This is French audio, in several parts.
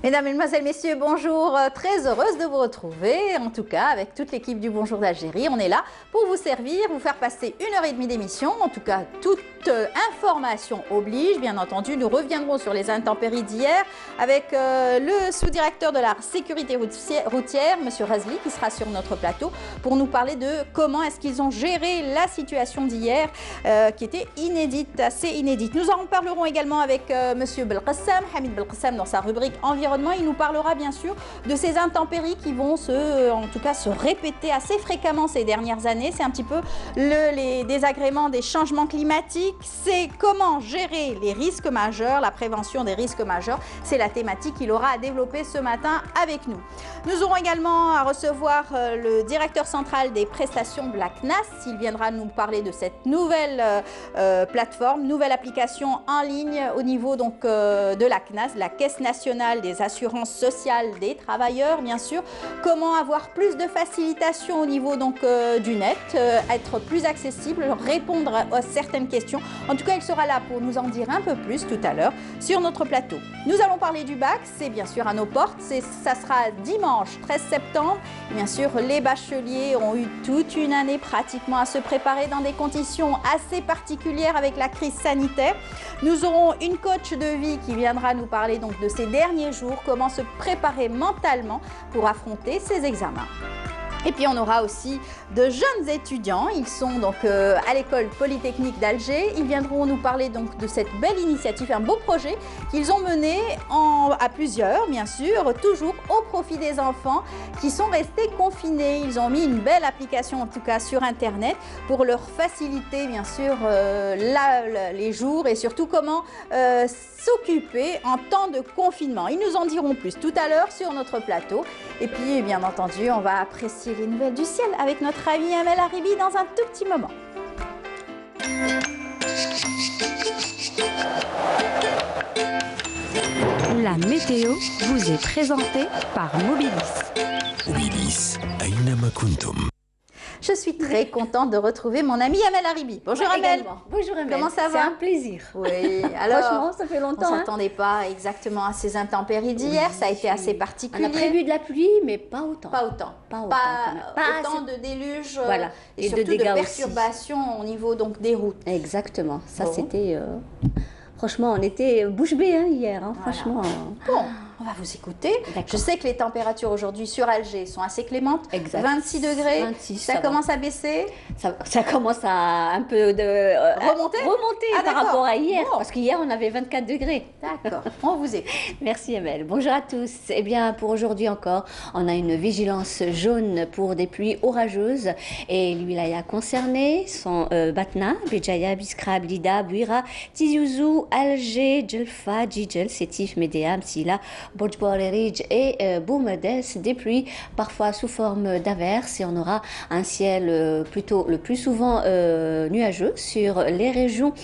Mesdames, Mesdemoiselles, Messieurs, bonjour. Très heureuse de vous retrouver, en tout cas avec toute l'équipe du Bonjour d'Algérie. On est là pour vous servir, vous faire passer 1h30 d'émission. En tout cas, toute information oblige. Bien entendu, nous reviendrons sur les intempéries d'hier avec le sous-directeur de la sécurité routière, M. Razli, qui sera sur notre plateau pour nous parler de comment est-ce qu'ils ont géré la situation d'hier, qui était inédite, assez inédite. Nous en parlerons également avec M. Belkhassam, Hamid Belkhassam, dans sa rubrique environnement. Il nous parlera bien sûr de ces intempéries qui vont se répéter assez fréquemment ces dernières années. C'est un petit peu les désagréments des changements climatiques. C'est comment gérer les risques majeurs, la prévention des risques majeurs. C'est la thématique qu'il aura à développer ce matin avec nous. Nous aurons également à recevoir le directeur central des prestations de la CNAS. Il viendra nous parler de cette nouvelle plateforme, nouvelle application en ligne au niveau donc, de la CNAS, la Caisse nationale des assurances sociales des travailleurs, bien sûr. Comment avoir plus de facilitation au niveau donc, du net, être plus accessible, répondre à certaines questions. En tout cas, il sera là pour nous en dire un peu plus tout à l'heure sur notre plateau. Nous allons parler du bac, c'est bien sûr à nos portes. Ça sera dimanche 13 septembre. Bien sûr, les bacheliers ont eu toute une année pratiquement à se préparer dans des conditions assez particulières avec la crise sanitaire. Nous aurons une coach de vie qui viendra nous parler donc de ces derniers jours, comment se préparer mentalement pour affronter ces examens. Et puis on aura aussi de jeunes étudiants, ils sont donc à l'école polytechnique d'Alger. Ils viendront nous parler donc de cette belle initiative, un beau projet qu'ils ont mené à plusieurs, bien sûr, toujours au profit des enfants qui sont restés confinés. Ils ont mis une belle application en tout cas sur internet pour leur faciliter bien sûr les jours et surtout comment s'occuper en temps de confinement. Ils nous en diront plus tout à l'heure sur notre plateau. Et puis bien entendu, on va apprécier les nouvelles du ciel avec notre ami Amel Haribi dans un tout petit moment. La météo vous est présentée par Mobilis. Mobilis, Aynama Kuntum. Je suis très contente de retrouver mon ami Amel Haribi. Bonjour Amel. Également. Bonjour Amel. Comment ça va? C'est un plaisir. Oui, alors franchement, ça fait longtemps. On ne s'attendait pas exactement à ces intempéries d'hier. Oui, ça a été assez particulier. On a prévu de la pluie, mais pas autant. Pas autant. Pas autant de déluges. Voilà. Et surtout de dégâts perturbations au niveau donc, des routes. Exactement. Ça, c'était... Franchement, on était bouche bée hier. Hein, voilà. Franchement. Bon. On va vous écouter. Je sais que les températures aujourd'hui sur Alger sont assez clémentes. Exact. 26 degrés. 26, ça commence à baisser. Ça commence à un peu remonter par rapport à hier. Bon. Parce qu'hier, on avait 24 degrés. D'accord. On vous écoute. Merci Amel. Bonjour à tous. Eh bien, pour aujourd'hui encore, on a une vigilance jaune pour des pluies orageuses. Et les wilayas concernées sont Batna, Béjaïa, Biskra, Blida, Bouira, Tizi Ouzou, Alger, Djelfa, Djidjel, Sétif, Médéa, Msila, Borj-Borerij et Boumedès, des pluies parfois sous forme d'averses et on aura un ciel plutôt le plus souvent nuageux sur les régions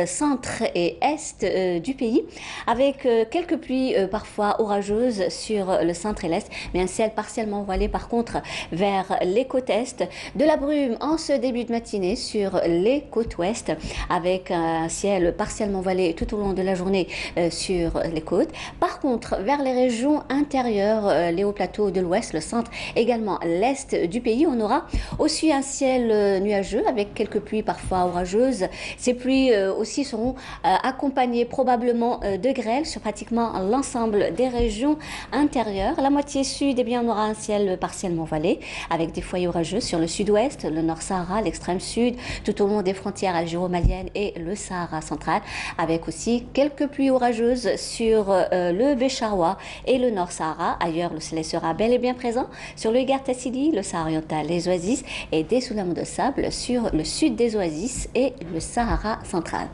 centre et est du pays avec quelques pluies parfois orageuses sur le centre et l'est mais un ciel partiellement voilé par contre vers les côtes est, de la brume en ce début de matinée sur les côtes ouest avec un ciel partiellement voilé tout au long de la journée sur les côtes. Par contre, vers les régions intérieures, les hauts plateaux de l'ouest, le centre, également l'est du pays, on aura aussi un ciel nuageux avec quelques pluies parfois orageuses. Ces pluies aussi seront accompagnées probablement de grêle sur pratiquement l'ensemble des régions intérieures. La moitié sud, eh bien, on aura un ciel partiellement voilé avec des foyers orageux sur le sud-ouest, le nord-Sahara, l'extrême sud, tout au long des frontières algéro-maliennes et le Sahara central, avec aussi quelques pluies orageuses sur le Bécharois et le Nord-Sahara. Ailleurs, le soleil sera bel et bien présent sur le Gare Tassili, le Sahara oriental, les oasis et des soulèvements de sable sur le sud des oasis et le Sahara central.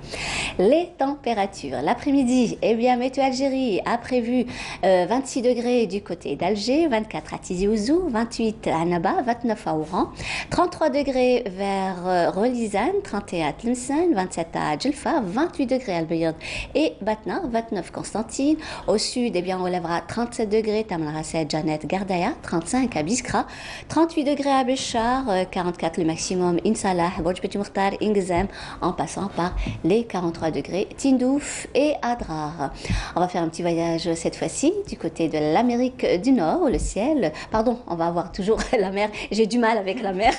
Les températures. L'après-midi, eh bien, Météo Algérie a prévu 26 degrés du côté d'Alger, 24 à Tizi Ouzou, 28 à Annaba, 29 à Oran, 33 degrés vers Relizane, 31 à Tlemcen, 27 à Djelfa, 28 degrés à Al-Bayad et Batna, 29 Constantine. Au sud, eh bien, on lèvera 37 degrés, Tamanrasset, Janet, Gardaya, 35 à Biskra, 38 degrés à Béchar, 44 le maximum, Insalah, Borj Petit Mokhtar, Ingzem, en passant par les 43 degrés, Tindouf et Adrar. On va faire un petit voyage cette fois-ci du côté de l'Amérique du Nord, où le ciel, pardon, on va avoir toujours la mer, j'ai du mal avec la mer.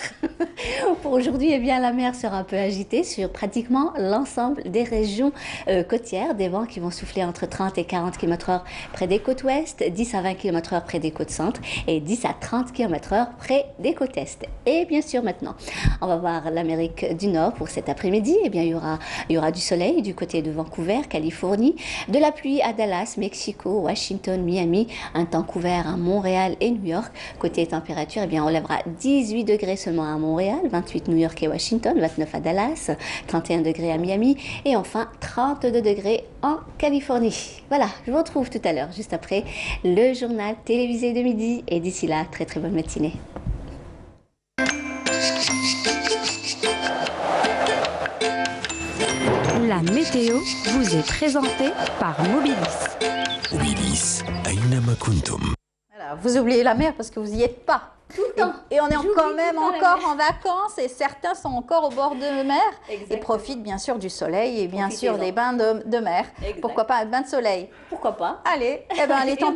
Pour aujourd'hui, eh bien, la mer sera un peu agitée sur pratiquement l'ensemble des régions côtières, des vents qui vont souffler entre 30 et 40 km/h près des côtes ouest, 10 à 20 km/h près des côtes centre et 10 à 30 km/h près des côtes est. Et bien sûr, maintenant, on va voir l'Amérique du Nord pour cet après-midi. Eh bien, il y aura du soleil du côté de Vancouver, Californie, de la pluie à Dallas, Mexico, Washington, Miami, un temps couvert à Montréal et New York. Côté température, eh bien, on lèvera 18 degrés seulement à Montréal, 28 New York et Washington, 29 à Dallas, 31 degrés à Miami et enfin 32 degrés en Californie. Voilà, je vous retrouve tout à l'heure, juste après le journal télévisé de midi. Et d'ici là, très très bonne matinée. La météo vous est présentée par Mobilis. Mobilis, أينما كنتم. Voilà, vous oubliez la mer parce que vous n'y êtes pas. Tout le temps. Et on est J'oublie quand tout même le temps la encore mer. en vacances et certains sont encore au bord de mer et Exactement. profitent bien sûr du soleil et bien sûr Profitez-en. des bains de mer. Exact. Pourquoi pas un bain de soleil? Pourquoi pas? Allez, eh ben, les Il y en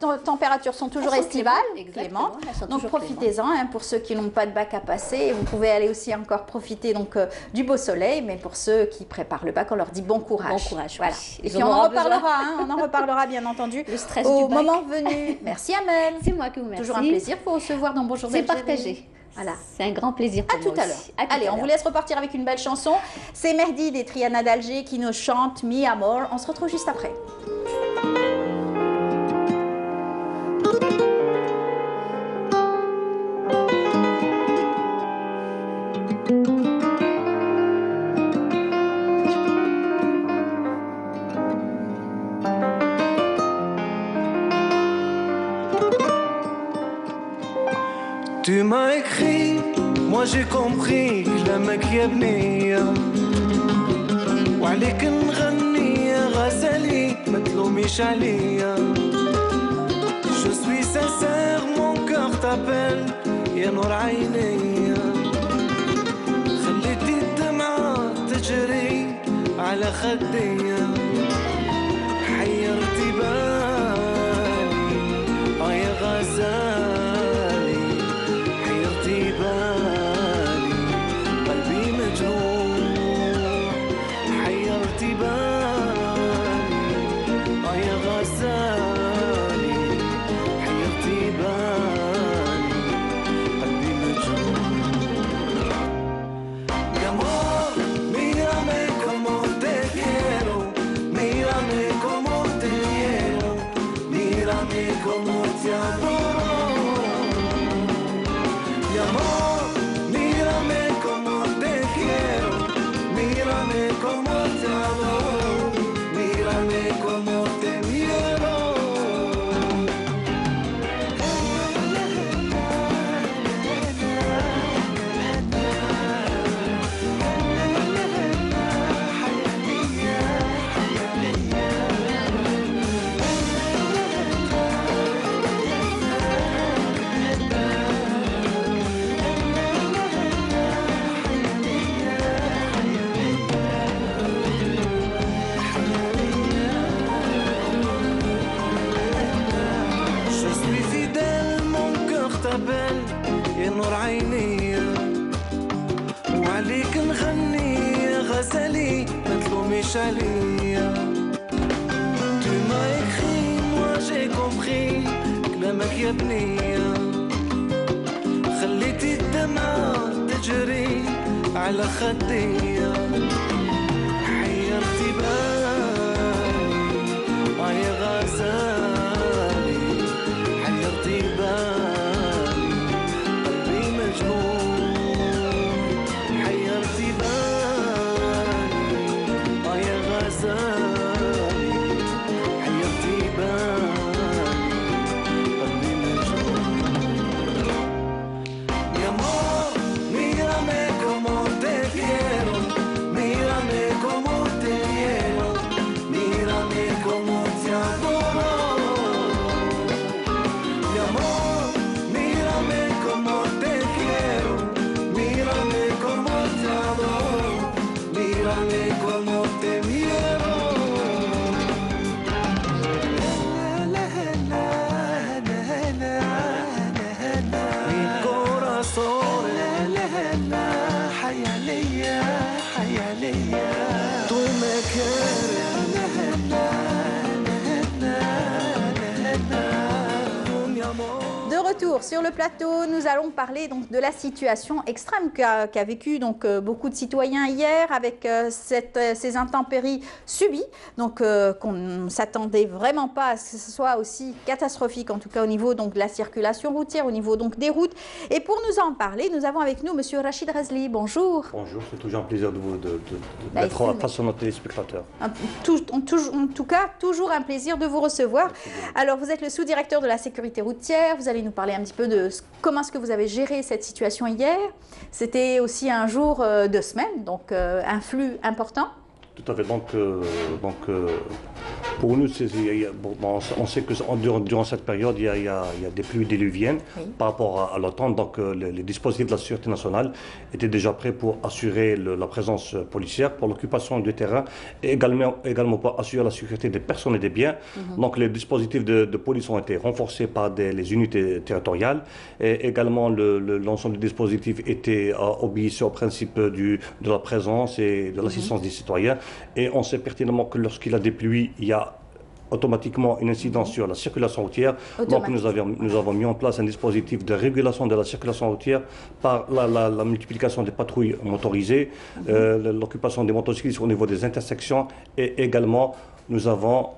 aura. températures sont toujours Elles sont estivales, exactement, clémentes. elles sont Donc toujours profitez-en hein, pour ceux qui n'ont pas de bac à passer. Et vous pouvez aller aussi encore profiter donc, du beau soleil, mais pour ceux qui préparent le bac, on leur dit bon courage. Bon courage, Voilà. oui. Et Ils puis en on en auront reparlera, besoin. hein, on en reparlera bien entendu Le stress au du bac. moment venu. Merci Amel. C'est moi qui vous remercie. Toujours un plaisir pour recevoir dans Bonjour C'est d'Algérie. partagé. Voilà. C'est un grand plaisir pour À moi tout à aussi. l'heure. Allez, on vous laisse repartir avec une belle chanson. C'est Merdi des Triana d'Alger qui nous chante Mi Amor. On se retrouve juste après. Tu m'as écrit, moi j'ai compris كلامك يا بنية وعليك نغني يا غزالي ما تلوميش عليا. Je suis sincère, mon cœur t'appelle يا نور عينيا. خليتي الدمعة تجري على خديا. حيرتي بالي يا غزالي. حيرتي بالي قلبي مجروح. حيرتي بالي يا غزالي. حيرتي بالي قلبي مجروح. Mi amor, mírame como te quiero. Mírame como te quiero. Mírame como te adoro. Mi amor, mírame como te quiero. Mírame como te adoro. Mírame como te quiero. Je suis fidèle, mon cœur t'appelle يا نور عينيا. وعليك نغني يا غزالي ما تلوميش عليا. Tu m'as écrit, moi j'ai compris كلامك يا بنية. خليتي الدمعة تجري على خديا. حيرتي بالي يا غزالي. حيرتي بالي قلبي مجنون. حيرتي بالي يا غزالي. حيرتي بالي قلبي مجنون. Mi amor, mírame como te quiero. Mírame como te quiero. Mírame como te adoro. retour sur le plateau, nous allons parler donc de la situation extrême qu'a vécu donc beaucoup de citoyens hier avec ces intempéries subies. Donc qu'on ne s'attendait vraiment pas à ce que ce soit aussi catastrophique, en tout cas au niveau donc de la circulation routière, au niveau donc des routes. Et pour nous en parler, nous avons avec nous Monsieur Rachid Razli. Bonjour. Bonjour, c'est toujours un plaisir d'être face à nos téléspectateurs. En tout cas, toujours un plaisir de vous recevoir. Alors, vous êtes le sous-directeur de la sécurité routière. Vous allez nous parler un petit peu de comment est-ce que vous avez géré cette situation hier. C'était aussi un jour de semaine, donc un flux important. Tout à fait. Donc pour nous, on sait que durant cette période, il y a des pluies diluviennes par rapport à l'automne. Donc les dispositifs de la Sûreté nationale étaient déjà prêts pour assurer la présence policière, pour l'occupation du terrain et également pour assurer la sécurité des personnes et des biens. Donc les dispositifs de police ont été renforcés par les unités territoriales. Et également, l'ensemble des dispositifs était obéissait au principe de la présence et de l'assistance des citoyens. Et on sait pertinemment que lorsqu'il y a des pluies, il y a automatiquement une incidence sur la circulation routière. Donc nous avons mis en place un dispositif de régulation de la circulation routière par la multiplication des patrouilles motorisées, l'occupation des motocyclistes au niveau des intersections et également nous avons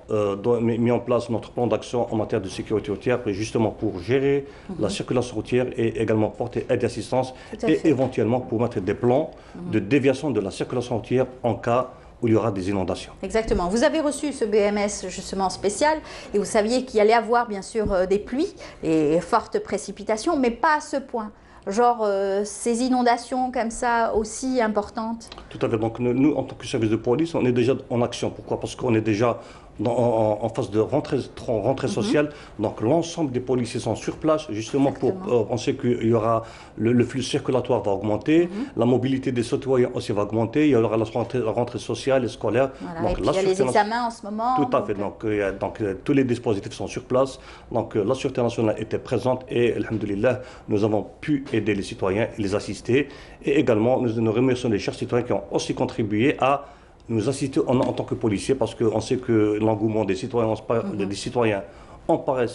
mis en place notre plan d'action en matière de sécurité routière justement pour gérer la circulation routière et également porter aide et assistance et éventuellement pour mettre des plans de déviation de la circulation routière en cas où il y aura des inondations. Exactement. Vous avez reçu ce BMS justement spécial et vous saviez qu'il allait avoir bien sûr des pluies et fortes précipitations, mais pas à ce point. Genre ces inondations comme ça aussi importantes. Tout à fait. Donc nous, en tant que service de police, on est déjà en action. Pourquoi? Parce qu'on est déjà en phase de rentrée sociale. Donc l'ensemble des policiers sont sur place justement pour... on sait qu'il y aura... Le flux circulatoire va augmenter, la mobilité des citoyens aussi va augmenter, il y aura la rentrée sociale et scolaire. Voilà. Donc, et puis il y a les examens en ce moment. Tout à fait. Donc tous les dispositifs sont sur place. Donc la Sûreté nationale était présente et, alhamdoulilah, nous avons pu aider les citoyens et les assister. Et également, nous remercions les chers citoyens qui ont aussi contribué à nous assister en tant que policiers parce qu'on sait que l'engouement des citoyens, en pareille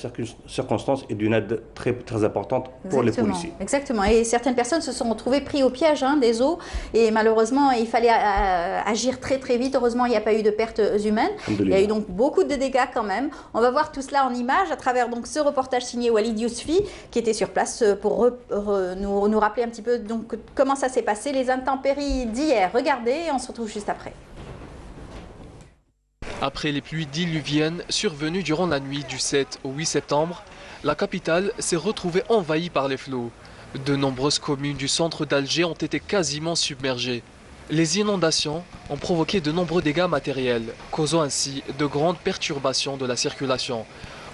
circonstance est d'une aide très, très importante pour les policiers. Exactement. Et certaines personnes se sont retrouvées pris au piège des eaux et malheureusement, il fallait agir très très vite. Heureusement, il n'y a pas eu de pertes humaines. Il y a eu donc beaucoup de dégâts quand même. On va voir tout cela en images à travers donc ce reportage signé Walid Yousfi qui était sur place pour nous rappeler un petit peu donc, comment ça s'est passé, les intempéries d'hier. Regardez, on se retrouve juste après. Après les pluies diluviennes survenues durant la nuit du 7 au 8 septembre, la capitale s'est retrouvée envahie par les flots. De nombreuses communes du centre d'Alger ont été quasiment submergées. Les inondations ont provoqué de nombreux dégâts matériels, causant ainsi de grandes perturbations de la circulation.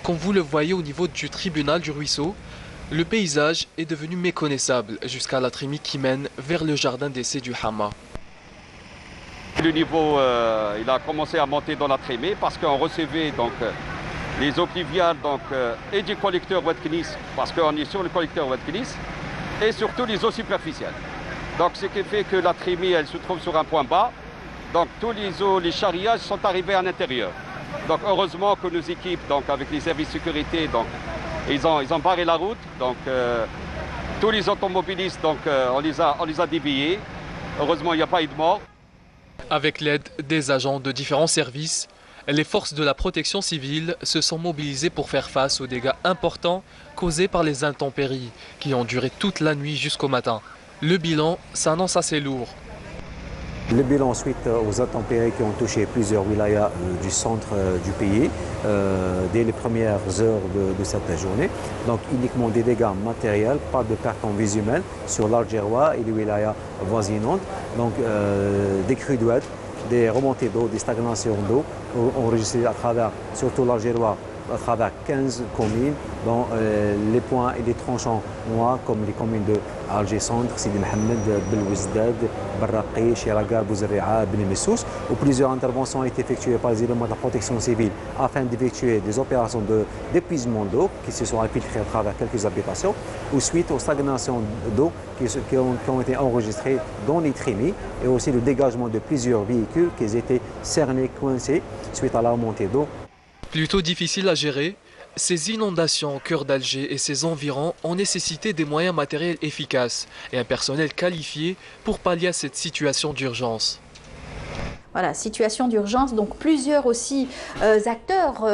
Comme vous le voyez au niveau du tribunal du ruisseau, le paysage est devenu méconnaissable jusqu'à la trémie qui mène vers le jardin d'essai du Hama. Le niveau il a commencé à monter dans la trémée parce qu'on recevait donc, les eaux pluviales et du collecteur Oued Knis, parce qu'on est sur le collecteur Oued Knis, et surtout les eaux superficielles. Donc ce qui fait que la trémée elle se trouve sur un point bas, donc tous les charriages sont arrivés à l'intérieur. Donc heureusement que nos équipes, donc, avec les services de sécurité, donc, ils ont barré la route, donc tous les automobilistes, donc, on les a déblayés. Heureusement il n'y a pas eu de mort. Avec l'aide des agents de différents services, les forces de la protection civile se sont mobilisées pour faire face aux dégâts importants causés par les intempéries qui ont duré toute la nuit jusqu'au matin. Le bilan s'annonce assez lourd. Le bilan suite aux intempéries qui ont touché plusieurs wilayas du centre du pays dès les premières heures de cette journée. Donc uniquement des dégâts matériels, pas de pertes en vies humaines sur l'Algérois et les wilayas voisinantes. Donc des crues d'oued, des remontées d'eau, des stagnations d'eau enregistrées à travers surtout l'Algérois, à travers 15 communes, dont les points et les tranchants noirs comme les communes de Alger Centre, Sidi Mohamed, Belouizdad, Barraqi, Chiragar, Bouzerri'a, Ben Messous, où plusieurs interventions ont été effectuées par les éléments de la protection civile afin d'effectuer des opérations d'épuisement d'eau qui se sont infiltrées à travers quelques habitations, ou suite aux stagnations d'eau qui ont été enregistrées dans les trémies, et aussi le dégagement de plusieurs véhicules qui étaient cernés, coincés suite à la remontée d'eau. Plutôt difficile à gérer, Ces inondations au cœur d'Alger et ses environs ont nécessité des moyens matériels efficaces et un personnel qualifié pour pallier à cette situation d'urgence. Voilà, situation d'urgence. Donc plusieurs aussi acteurs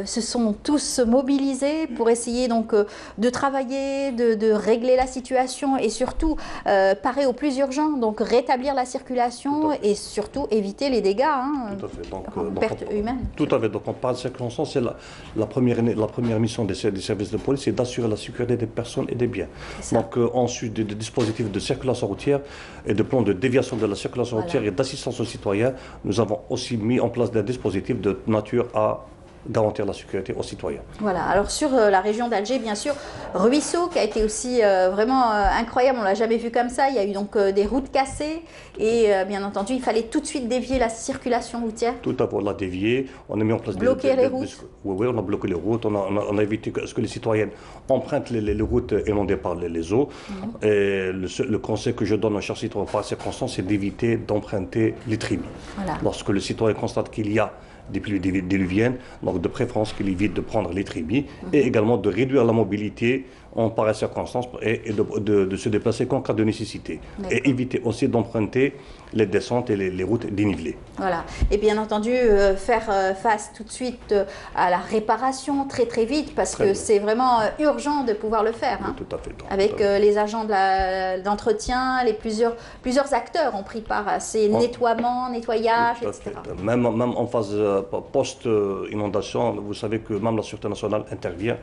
se sont tous mobilisés pour essayer donc de travailler, de régler la situation et surtout parer au plus urgent, donc rétablir la circulation et surtout éviter les dégâts, hein, tout à fait. Donc, pertes humaines. Tout à fait. Donc on parle de circonstance, c'est la première mission des services de police, c'est d'assurer la sécurité des personnes et des biens. Donc ensuite des dispositifs de circulation routière et de plans de déviation de la circulation routière et d'assistance aux citoyens. Nous avons aussi mis en place des dispositifs de nature à garantir la sécurité aux citoyens. Voilà, alors sur la région d'Alger, bien sûr, Ruisseau qui a été aussi vraiment incroyable, on ne l'a jamais vu comme ça, il y a eu donc des routes cassées et bien entendu, il fallait tout de suite dévier la circulation routière. Tout à fait, on l'a dévié, on a mis en place bloquer les routes. Oui, on a bloqué les routes, on a évité que les citoyennes empruntent les routes inondées par les eaux. Et le conseil que je donne aux chers citoyens par circonstance, c'est d'éviter d'emprunter les tribus. Voilà. Lorsque le citoyen constate qu'il y a des pluies diluviennes, donc de préférence qu'il évite de prendre les tribus et également de réduire la mobilité en pareille circonstance et de se déplacer qu'en cas de nécessité. Et éviter aussi d'emprunter les descentes et les routes dénivelées. Voilà. Et bien entendu, faire face tout de suite à la réparation très vite parce que c'est vraiment urgent de pouvoir le faire. Hein. Tout à fait. Avec les agents d'entretien, plusieurs acteurs ont pris part à ces nettoiements, nettoyages, etc. Même en phase post-inondation, vous savez que même la Sûreté nationale intervient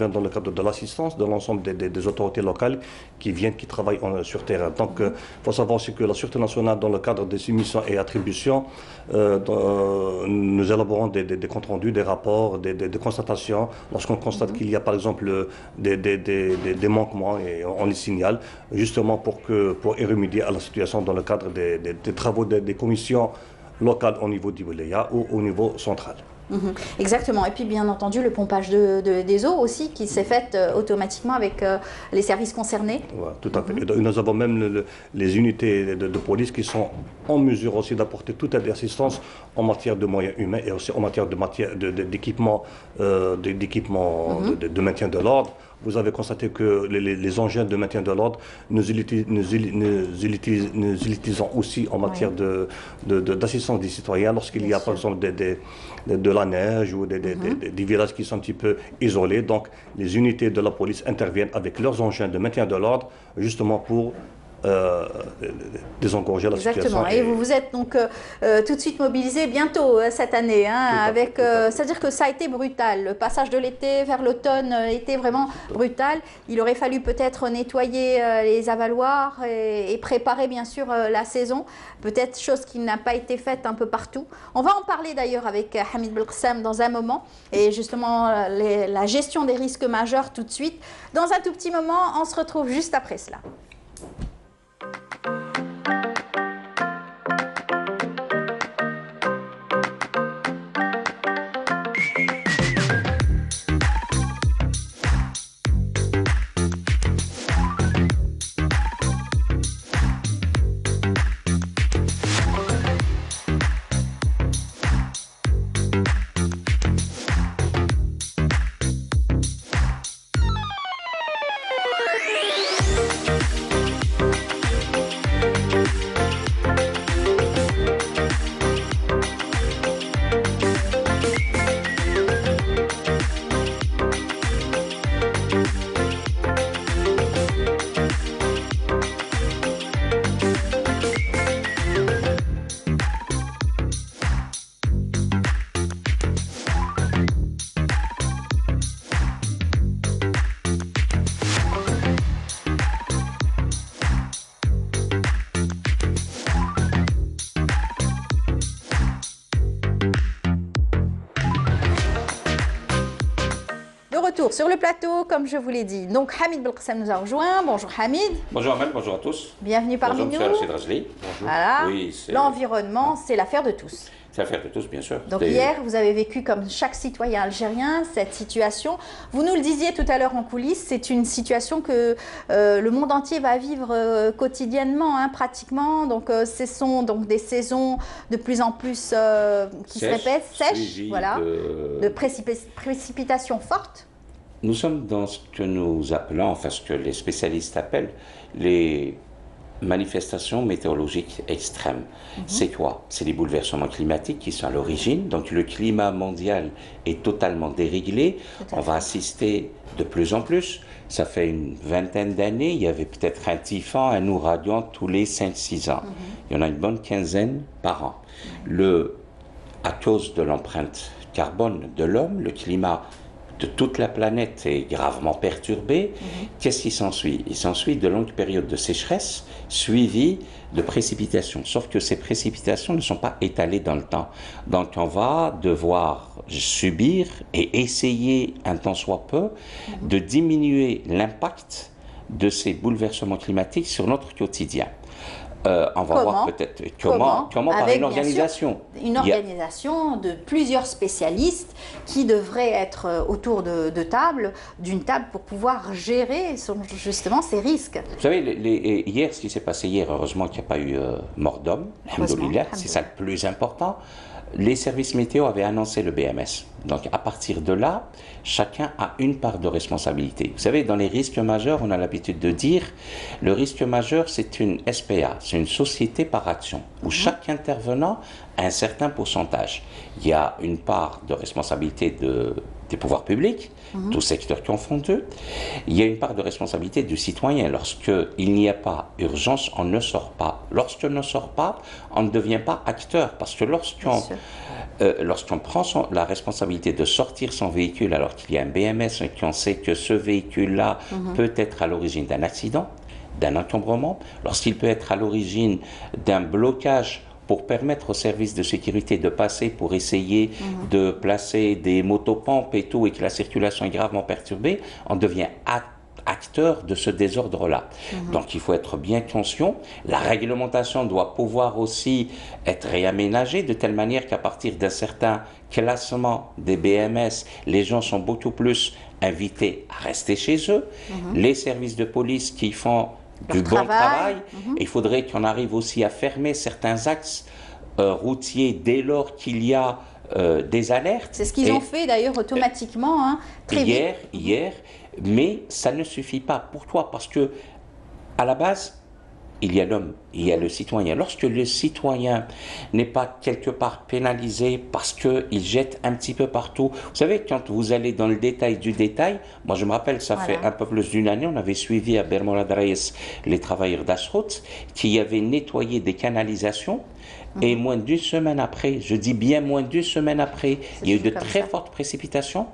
dans le cadre de l'assistance de l'ensemble des autorités locales qui travaillent sur terrain. Donc, il faut savoir aussi que la Sûreté nationale, dans le cadre des missions et attributions, nous élaborons des comptes rendus, des rapports, des constatations. Lorsqu'on constate qu'il y a par exemple des manquements, et on les signale, justement pour y remédier à la situation dans le cadre des travaux des commissions locales au niveau du Wilaya ou au niveau central. Exactement. Et puis, bien entendu, le pompage des eaux aussi qui s'est fait automatiquement avec les services concernés. Ouais, tout à fait. Et nous avons même les unités de police qui sont en mesure aussi d'apporter toute assistance en matière de moyens humains et aussi en matière d'équipement de maintien de l'ordre. Vous avez constaté que les engins de maintien de l'ordre, nous utilisons aussi en matière d'assistance des citoyens lorsqu'il y a par exemple de la neige ou des villages qui sont un petit peu isolés. Donc les unités de la police interviennent avec leurs engins de maintien de l'ordre justement pour désengorger la situation. Exactement. Et vous vous êtes donc tout de suite mobilisé bientôt cette année, hein, c'est-à-dire que ça a été brutal. Le passage de l'été vers l'automne était vraiment brutal. Il aurait fallu peut-être nettoyer les avaloirs et préparer bien sûr la saison. Peut-être chose qui n'a pas été faite un peu partout. On va en parler d'ailleurs avec Hamid Belkacem dans un moment et justement la gestion des risques majeurs tout de suite. Dans un tout petit moment, on se retrouve juste après cela. Retour sur le plateau, comme je vous l'ai dit. Donc Hamid Belkacem nous a rejoint. Bonjour Hamid. Bonjour Amel, bonjour à tous. Bienvenue parmi nous. Bonjour M. Rachid Rajli. Voilà. Oui, l'environnement, c'est l'affaire de tous. C'est l'affaire de tous, bien sûr. Donc hier, vous avez vécu comme chaque citoyen algérien cette situation. Vous nous le disiez tout à l'heure en coulisses, c'est une situation que le monde entier va vivre quotidiennement, hein, pratiquement. Donc ce sont donc des saisons de plus en plus qui se répètent, sèches, voilà, de précipitations fortes. Nous sommes dans ce que nous appelons, enfin ce que les spécialistes appellent les manifestations météorologiques extrêmes. C'est quoi? C'est les bouleversements climatiques qui sont à l'origine. Donc le climat mondial est totalement déréglé. On va assister de plus en plus. Ça fait une vingtaine d'années, il y avait peut-être un typhon, un ouragan tous les 5-6 ans. Il y en a une bonne quinzaine par an. À cause de l'empreinte carbone de l'homme, le climat de toute la planète est gravement perturbé. Qu'est-ce qui s'ensuit? Il s'ensuit de longues périodes de sécheresse suivies de précipitations. Sauf que ces précipitations ne sont pas étalées dans le temps. Donc on va devoir subir et essayer un tant soit peu de diminuer l'impact de ces bouleversements climatiques sur notre quotidien. On va voir peut-être comment par une organisation. Une organisation de plusieurs spécialistes qui devraient être autour d'une table pour pouvoir gérer justement ces risques. Vous savez, hier, ce qui s'est passé hier, heureusement qu'il n'y a pas eu mort d'homme, alhamdoulilah, c'est ça le plus important. Les services météo avaient annoncé le BMS. Donc à partir de là, chacun a une part de responsabilité. Vous savez, dans les risques majeurs, on a l'habitude de dire, le risque majeur, c'est une SPA, c'est une société par action, où chaque intervenant a un certain pourcentage. Il y a une part de responsabilité des pouvoirs publics, tous secteurs confondus. Il y a une part de responsabilité du citoyen. Lorsqu'il n'y a pas urgence, on ne sort pas. Lorsqu'on ne sort pas, on ne devient pas acteur. Parce que lorsqu'on prend la responsabilité de sortir son véhicule alors qu'il y a un BMS et qu'on sait que ce véhicule-là peut être à l'origine d'un accident, d'un encombrement, lorsqu'il peut être à l'origine d'un blocage pour permettre aux services de sécurité de passer pour essayer de placer des motopompes et tout, et que la circulation est gravement perturbée, on devient acteur de ce désordre-là. Donc il faut être bien conscient. La réglementation doit pouvoir aussi être réaménagée de telle manière qu'à partir d'un certain classement des BMS, les gens sont beaucoup plus invités à rester chez eux. Les services de police qui font du bon travail. Il faudrait qu'on arrive aussi à fermer certains axes routiers dès lors qu'il y a des alertes. C'est ce qu'ils ont fait d'ailleurs automatiquement, hein, très vite. Hier, mais ça ne suffit pas. Pourquoi? Parce que à la base, il y a l'homme, il y a le citoyen. Lorsque le citoyen n'est pas quelque part pénalisé parce qu'il jette un petit peu partout, vous savez, quand vous allez dans le détail du détail, moi je me rappelle, ça fait un peu plus d'une année, on avait suivi à Bermolad Reis les travailleurs d'Ashrout qui avaient nettoyé des canalisations. Et moins d'une semaine après, je dis bien moins d'une semaine après, il y a eu de très fortes précipitations.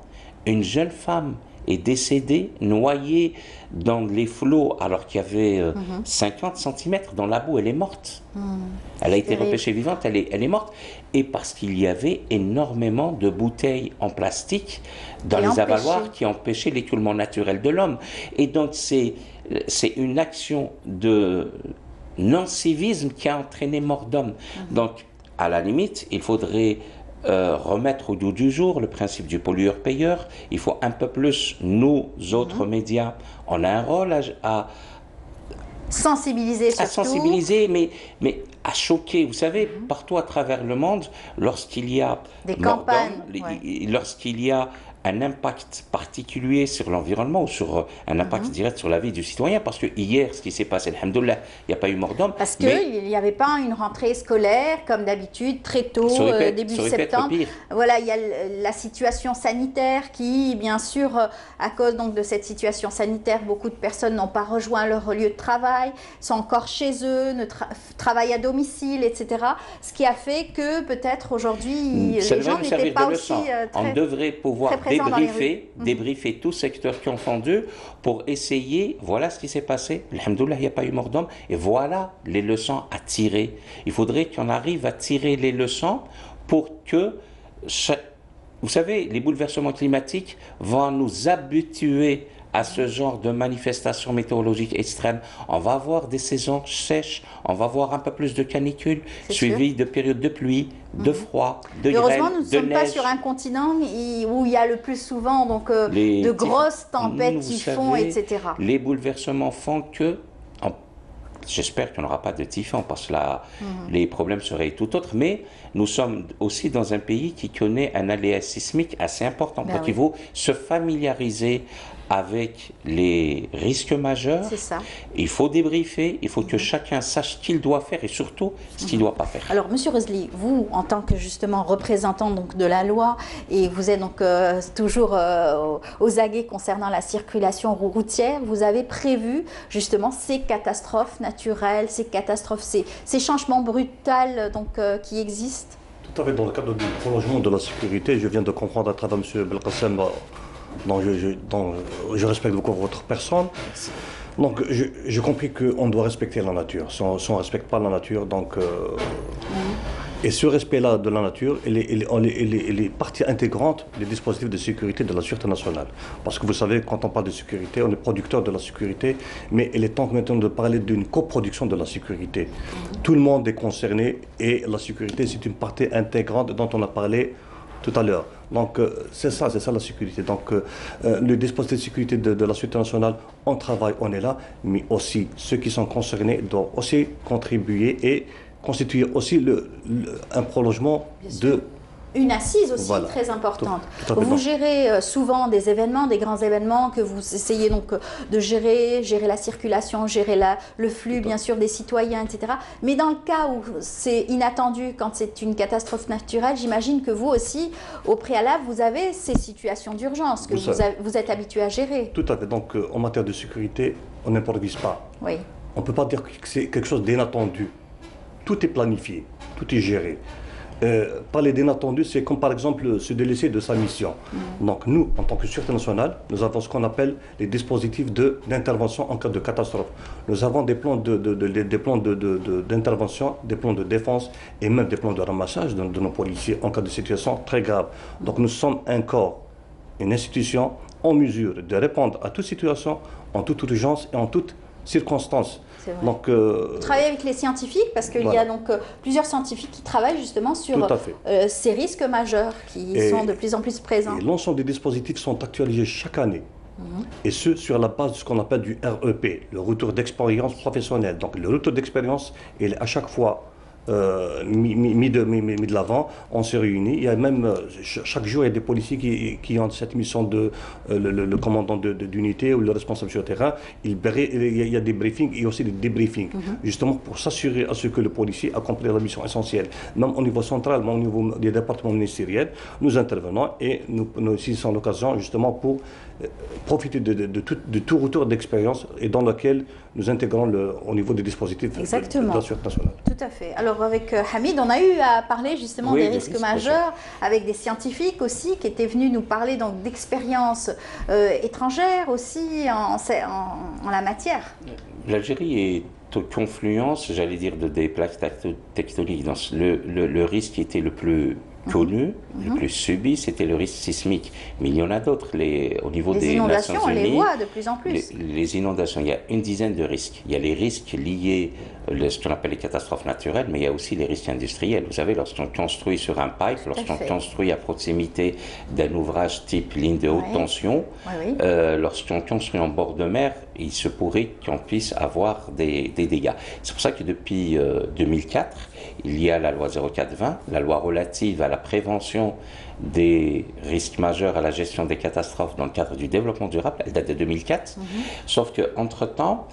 Une jeune femme est décédée, noyée dans les flots alors qu'il y avait 50 cm dans la boue. Elle est morte. Elle a été repêchée vivante, elle est morte. Et parce qu'il y avait énormément de bouteilles en plastique dans les avaloirs qui empêchaient l'écoulement naturel de l'homme. Et donc c'est une action de non-civisme qui a entraîné mort d'homme. Donc à la limite, il faudrait remettre au goût du jour le principe du pollueur-payeur. Il faut un peu plus, nous autres médias, on a un rôle à sensibiliser surtout. À sensibiliser, mais à choquer. Vous savez, partout à travers le monde, lorsqu'il y a des campagnes, lorsqu'il y a un impact particulier sur l'environnement ou sur un impact direct sur la vie du citoyen, parce que hier, ce qui s'est passé, alhamdoulilah, il n'y a pas eu mort d'homme. Parce qu'il n'y avait pas une rentrée scolaire, comme d'habitude, très tôt, début septembre. Voilà, il y a la situation sanitaire qui, bien sûr, à cause donc de cette situation sanitaire, beaucoup de personnes n'ont pas rejoint leur lieu de travail, sont encore chez eux, travaillent à domicile, etc. Ce qui a fait que peut-être aujourd'hui, les gens n'étaient pas aussi très... On devrait pouvoir débriefer tout secteur confondu pour essayer, voilà ce qui s'est passé, alhamdoulilah, il n'y a pas eu mort d'homme, et voilà les leçons à tirer. Il faudrait qu'on arrive à tirer les leçons pour que, vous savez, les bouleversements climatiques vont nous habituer à ce genre de manifestations météorologiques extrêmes. On va avoir des saisons sèches, on va avoir un peu plus de canicule, suivies de périodes de pluie, de froid, de grêle, heureusement, nous ne sommes pas neige. sur un continent où il y a le plus souvent donc, de grosses tempêtes, typhons, etc. Les bouleversements font que, j'espère qu'il n'y aura pas de typhon parce que là, les problèmes seraient tout autres, mais nous sommes aussi dans un pays qui connaît un aléa sismique assez important. Donc il faut se familiariser avec les risques majeurs. C'est ça. Il faut débriefer, il faut que chacun sache ce qu'il doit faire et surtout ce qu'il ne doit pas faire. Alors, Monsieur Rosely, vous, en tant que justement représentant donc, de la loi, et vous êtes donc toujours aux aguets concernant la circulation routière, vous avez prévu justement ces catastrophes naturelles, ces catastrophes, ces changements brutaux donc, qui existent? Tout à fait, dans le cadre du prolongement de la sécurité, je viens de comprendre à travers M. Belkacem, dont je respecte beaucoup votre personne. Donc j'ai compris qu'on doit respecter la nature. Si on ne respecte pas la nature, donc... Et ce respect-là de la nature, il est partie intégrante des dispositifs de sécurité de la Sûreté nationale. Parce que vous savez, quand on parle de sécurité, on est producteur de la sécurité, mais il est temps maintenant de parler d'une coproduction de la sécurité. Tout le monde est concerné et la sécurité, c'est une partie intégrante dont on a parlé tout à l'heure. Donc c'est ça la sécurité. Donc le dispositif de sécurité de la Sûreté nationale, on travaille, on est là, mais aussi ceux qui sont concernés doivent aussi contribuer et constituer aussi un prolongement de... Une assise aussi très importante. Vous gérez souvent des événements, des grands événements que vous essayez donc de gérer la circulation, gérer le flux bien sûr des citoyens, etc. Mais dans le cas où c'est inattendu, quand c'est une catastrophe naturelle, j'imagine que vous aussi, au préalable, vous avez ces situations d'urgence que vous êtes habitué à gérer. Tout à fait. Donc en matière de sécurité, on n'improvise pas. Oui. On ne peut pas dire que c'est quelque chose d'inattendu. Tout est planifié, tout est géré. Parler d'inattendu, c'est comme par exemple se délaisser de sa mission. Donc nous, en tant que Sûreté nationale, nous avons ce qu'on appelle les dispositifs d'intervention en cas de catastrophe. Nous avons des plans d'intervention, des plans de défense et même des plans de ramassage de nos policiers en cas de situation très grave. Donc nous sommes un corps, une institution en mesure de répondre à toute situation, en toute urgence et en toute circonstance. Donc, vous travaillez avec les scientifiques parce qu'il y a donc plusieurs scientifiques qui travaillent justement sur ces risques majeurs qui sont de plus en plus présents. Et l'ensemble des dispositifs sont actualisés chaque année. Et ce, sur la base de ce qu'on appelle du REP, le retour d'expérience professionnelle. Donc le retour d'expérience, il est à chaque fois mis de l'avant, on se réunit. Il y a même, chaque jour, il y a des policiers qui ont cette mission de le commandant d'unité ou le responsable sur le terrain. Il y a des briefings et aussi des débriefings, justement pour s'assurer à ce que le policier accomplit la mission essentielle. Même au niveau central, même au niveau des départements ministériels, nous intervenons et nous saisissons l'occasion justement pour profiter de tout retour d'expérience et dans lequel nous intégrons au niveau des dispositifs de la Sûreté nationale. Tout à fait. Alors avec Hamid, on a eu à parler justement des risques majeurs avec des scientifiques aussi qui étaient venus nous parler donc d'expériences étrangères aussi en la matière. L'Algérie est au confluence, j'allais dire, de des plaques tectoniques. Donc, le risque était le plus connu, le plus subi, c'était le risque sismique. Mais il y en a d'autres. Au niveau des Nations Unies, on les voit de plus en plus. Les inondations, il y a une dizaine de risques. Il y a les risques liés à ce qu'on appelle les catastrophes naturelles, mais il y a aussi les risques industriels. Vous savez, lorsqu'on construit sur un pipe, lorsqu'on construit à proximité d'un ouvrage type ligne de haute tension, lorsqu'on construit en bord de mer, il se pourrait qu'on puisse avoir des dégâts. C'est pour ça que depuis 2004, il y a la loi 04-20, la loi relative à la prévention des risques majeurs à la gestion des catastrophes dans le cadre du développement durable. Elle date de 2004. Sauf qu'entre-temps,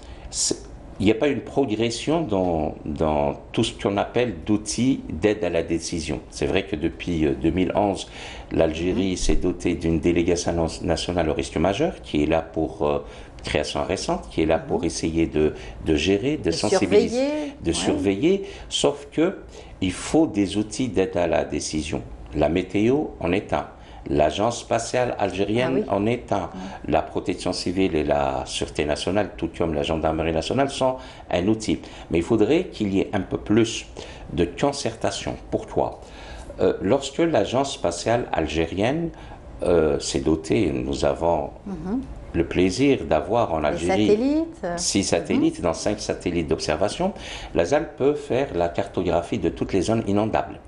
il n'y a pas une progression dans tout ce qu'on appelle d'outils d'aide à la décision. C'est vrai que depuis 2011, l'Algérie s'est dotée d'une délégation nationale au risque majeur qui est là pour... création récente, qui est là pour essayer de gérer, de sensibiliser, de surveiller, sauf que il faut des outils d'aide à la décision. La météo en est un. L'Agence spatiale algérienne en est un. La protection civile et la sûreté nationale, tout comme la gendarmerie nationale, sont un outil. Mais il faudrait qu'il y ait un peu plus de concertation. Pourquoi ? Lorsque l'Agence spatiale algérienne s'est dotée, nous avons le plaisir d'avoir en Algérie 6 satellites dans 5 satellites d'observation, la ZAL peut faire la cartographie de toutes les zones inondables.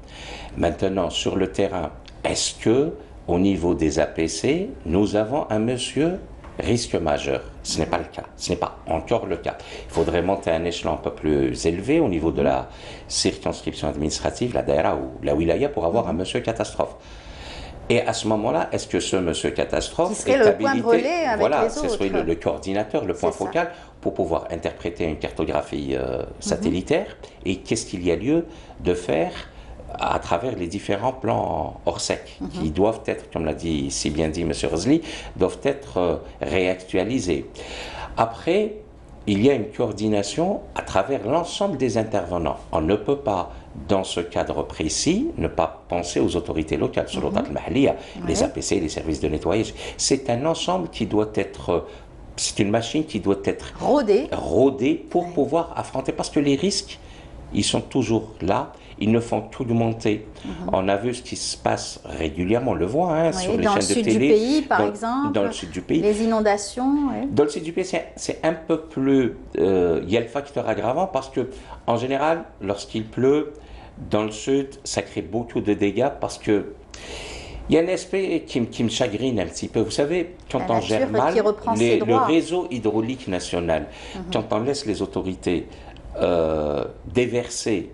Maintenant, sur le terrain, est-ce que au niveau des APC, nous avons un monsieur risque majeur? Ce n'est pas le cas, ce n'est pas encore le cas. Il faudrait monter à un échelon un peu plus élevé au niveau de la circonscription administrative, la daïra ou la wilaya, pour avoir un monsieur catastrophe. Et à ce moment-là, est-ce que ce monsieur catastrophe qui serait le point de relais avec voilà, les ce autres. serait le coordinateur, le point focal, pour pouvoir interpréter une cartographie satellitaire, et qu'est-ce qu'il y a lieu de faire à travers les différents plans Orsec, qui doivent être, comme l'a dit si bien dit M. Rosli, doivent être réactualisés. Après, il y a une coordination à travers l'ensemble des intervenants. On ne peut pas, dans ce cadre précis, ne pas penser aux autorités locales, sur l'autorité mahliya, les APC, les services de nettoyage. C'est un ensemble qui doit être... C'est une machine qui doit être rodée pour pouvoir affronter, parce que les risques, ils sont toujours là. Ils ne font qu'augmenter. On a vu ce qui se passe régulièrement, on le voit sur les chaînes de télé. Dans le sud du pays, par exemple. Dans le sud du pays. Les inondations. Dans le sud du pays, c'est un peu plus... Il y a le facteur aggravant parce que, en général, lorsqu'il pleut, dans le sud, ça crée beaucoup de dégâts parce que il y a un aspect qui me chagrine un petit peu. Vous savez, quand on gère mal le réseau hydraulique national, quand on laisse les autorités déverser,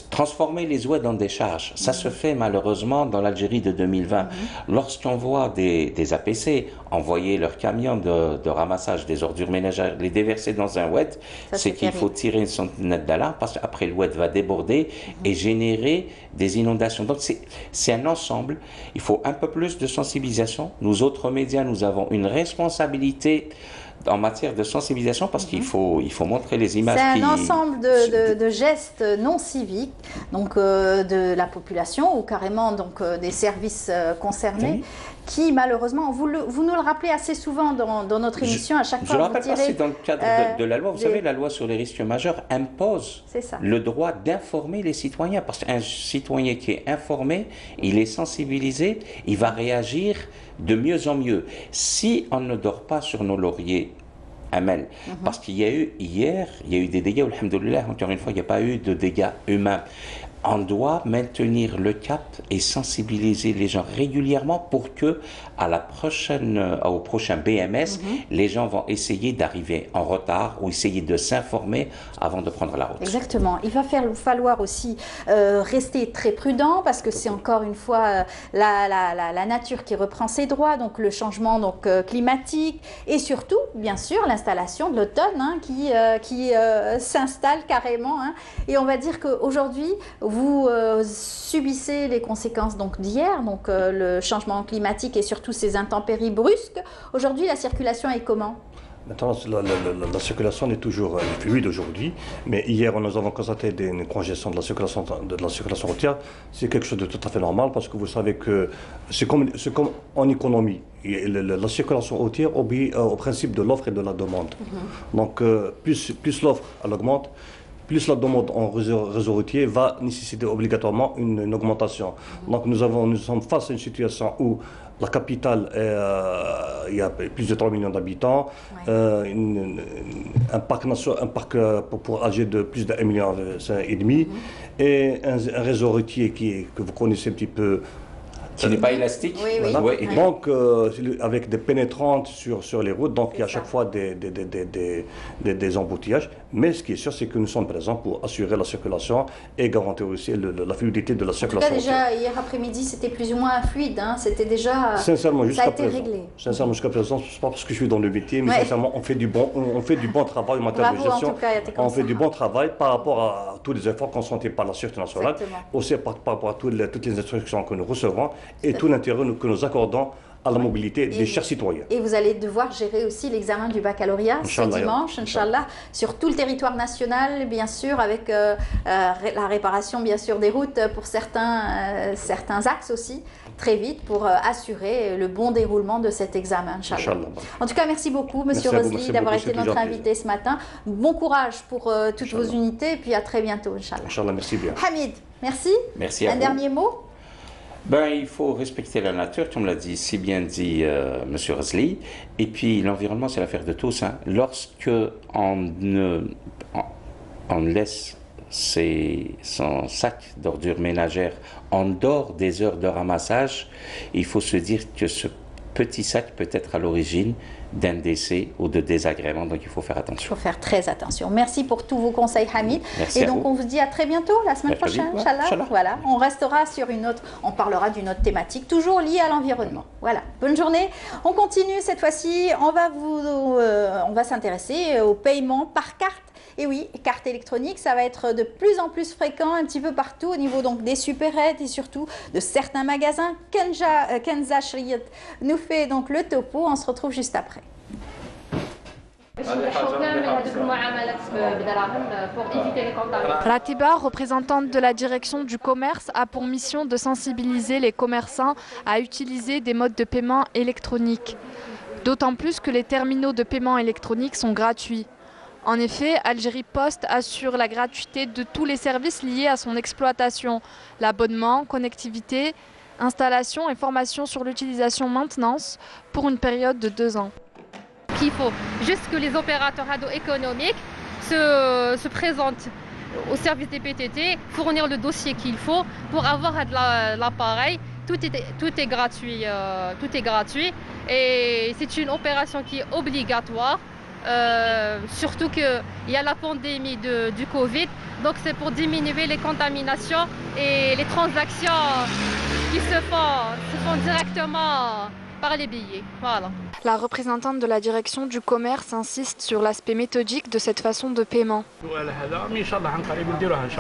transformer les oueds dans des charges. Ça se fait malheureusement dans l'Algérie de 2020. Lorsqu'on voit des APC envoyer leurs camions de ramassage des ordures ménagères, les déverser dans un oued, c'est qu'il faut tirer une sonnette d'alarme parce qu'après le oued va déborder et générer des inondations. Donc c'est un ensemble. Il faut un peu plus de sensibilisation. Nous autres médias, nous avons une responsabilité en matière de sensibilisation parce qu'il faut montrer les images. C'est un ensemble de gestes non civiques, donc de la population ou carrément donc, des services concernés, qui malheureusement, vous nous le rappelez assez souvent dans notre émission, à chaque fois. Je le rappelle parce que dans le cadre de la loi, vous savez, la loi sur les risques majeurs impose le droit d'informer les citoyens, parce qu'un citoyen qui est informé, il est sensibilisé, il va réagir de mieux en mieux. Si on ne dort pas sur nos lauriers, Amel, parce qu'il y a eu hier, il y a eu des dégâts, alhamdoulilah, encore une fois, il n'y a pas eu de dégâts humains. On doit maintenir le cap et sensibiliser les gens régulièrement pour que au prochain BMS, les gens vont essayer d'arriver en retard ou essayer de s'informer avant de prendre la route. Exactement. Il va falloir aussi rester très prudent parce que c'est encore une fois la nature qui reprend ses droits, donc le changement climatique et surtout, bien sûr, l'installation de l'automne qui s'installe carrément. Et on va dire qu'aujourd'hui, vous subissez les conséquences d'hier, donc le changement climatique et surtout ces intempéries brusques. Aujourd'hui, la circulation est comment ? Maintenant, la circulation est toujours fluide aujourd'hui, mais hier, nous avons constaté une congestion de la circulation routière. C'est quelque chose de tout à fait normal parce que vous savez que c'est comme en économie. La circulation routière obéit au principe de l'offre et de la demande. Donc, plus l'offre augmente, plus la demande en réseau routier va nécessiter obligatoirement une augmentation. Donc nous sommes face à une situation où la capitale, il y a plus de 3 millions d'habitants, un parc pour Alger de plus d'1,5 million et un réseau routier que vous connaissez un petit peu, qui n'est pas élastique. Donc, avec des pénétrantes sur les routes, donc il y a à chaque fois des embouteillages. Mais ce qui est sûr, c'est que nous sommes présents pour assurer la circulation et garantir aussi la fluidité de la circulation. En tout cas, déjà, hier après-midi, c'était plus ou moins fluide. C'était déjà... Sincèrement, ça a été réglé. Sincèrement, jusqu'à présent, ce n'est pas parce que je suis dans le métier, mais sincèrement, on fait du bon travail en matière de gestion. En tout cas, on fait du bon travail par rapport à tous les efforts consentis par la Sûreté nationale, aussi par rapport à toutes les instructions que nous recevons et tout l'intérêt que nous accordons à la mobilité des chers citoyens. Et vous allez devoir gérer aussi l'examen du baccalauréat ce dimanche, Inch'Allah, sur tout le territoire national, bien sûr, avec la réparation, bien sûr, des routes pour certains axes aussi, très vite, pour assurer le bon déroulement de cet examen, Inch'Allah. En tout cas, merci beaucoup, Monsieur Rosli, d'avoir été notre invité ce matin. Bon courage pour toutes vos unités, et puis à très bientôt, Inch'Allah. Inch'Allah, merci bien. Hamid, merci. Merci à vous. Un dernier mot ? Il faut respecter la nature, comme l'a dit si bien dit M. Razli. Et puis l'environnement, c'est l'affaire de tous. Lorsque on laisse son sac d'ordures ménagères en dehors des heures de ramassage, il faut se dire que ce petit sac peut être à l'origine d'un décès ou de désagréments, donc il faut faire attention. Il faut faire très attention. Merci pour tous vos conseils, Hamid. Merci et à donc vous. on vous dit à très bientôt, la semaine prochaine, Inch'Allah. Voilà, on restera sur on parlera d'une autre thématique, toujours liée à l'environnement. Voilà, bonne journée. On continue cette fois-ci, on va s'intéresser au paiement par carte. Et oui, carte électronique, ça va être de plus en plus fréquent un petit peu partout au niveau donc des supérettes et surtout de certains magasins. Kenza Shriyat nous fait donc le topo, on se retrouve juste après. Ratiba, représentante de la direction du commerce, a pour mission de sensibiliser les commerçants à utiliser des modes de paiement électroniques. D'autant plus que les terminaux de paiement électronique sont gratuits. En effet, Algérie Post assure la gratuité de tous les services liés à son exploitation, l'abonnement, connectivité, installation et formation sur l'utilisation-maintenance pour une période de 2 ans. Il faut juste que les opérateurs économiques se présentent au service des PTT, fournir le dossier qu'il faut pour avoir l'appareil. Tout est gratuit, et c'est une opération qui est obligatoire. Surtout qu'il y a la pandémie du Covid, donc c'est pour diminuer les contaminations et les transactions qui se font directement par les billets. Voilà. La représentante de la direction du commerce insiste sur l'aspect méthodique de cette façon de paiement.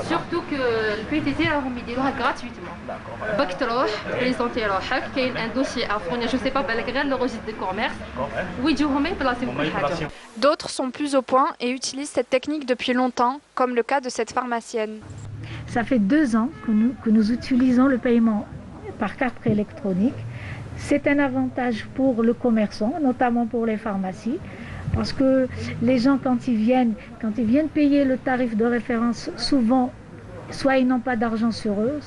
Surtout que le PTT راهم يديروها gratuitement. باك تروح بريزونتي روحك كاين un dossier à fournir, je sais pas غير le registre de commerce ويجيوهم يبلاصيو كل حاجة. D'autres sont plus au point et utilisent cette technique depuis longtemps, comme le cas de cette pharmacienne. Ça fait 2 ans que nous utilisons le paiement par carte électronique. C'est un avantage pour le commerçant, notamment pour les pharmacies, parce que les gens, quand ils viennent payer le tarif de référence, souvent, soit ils n'ont pas d'argent sur eux,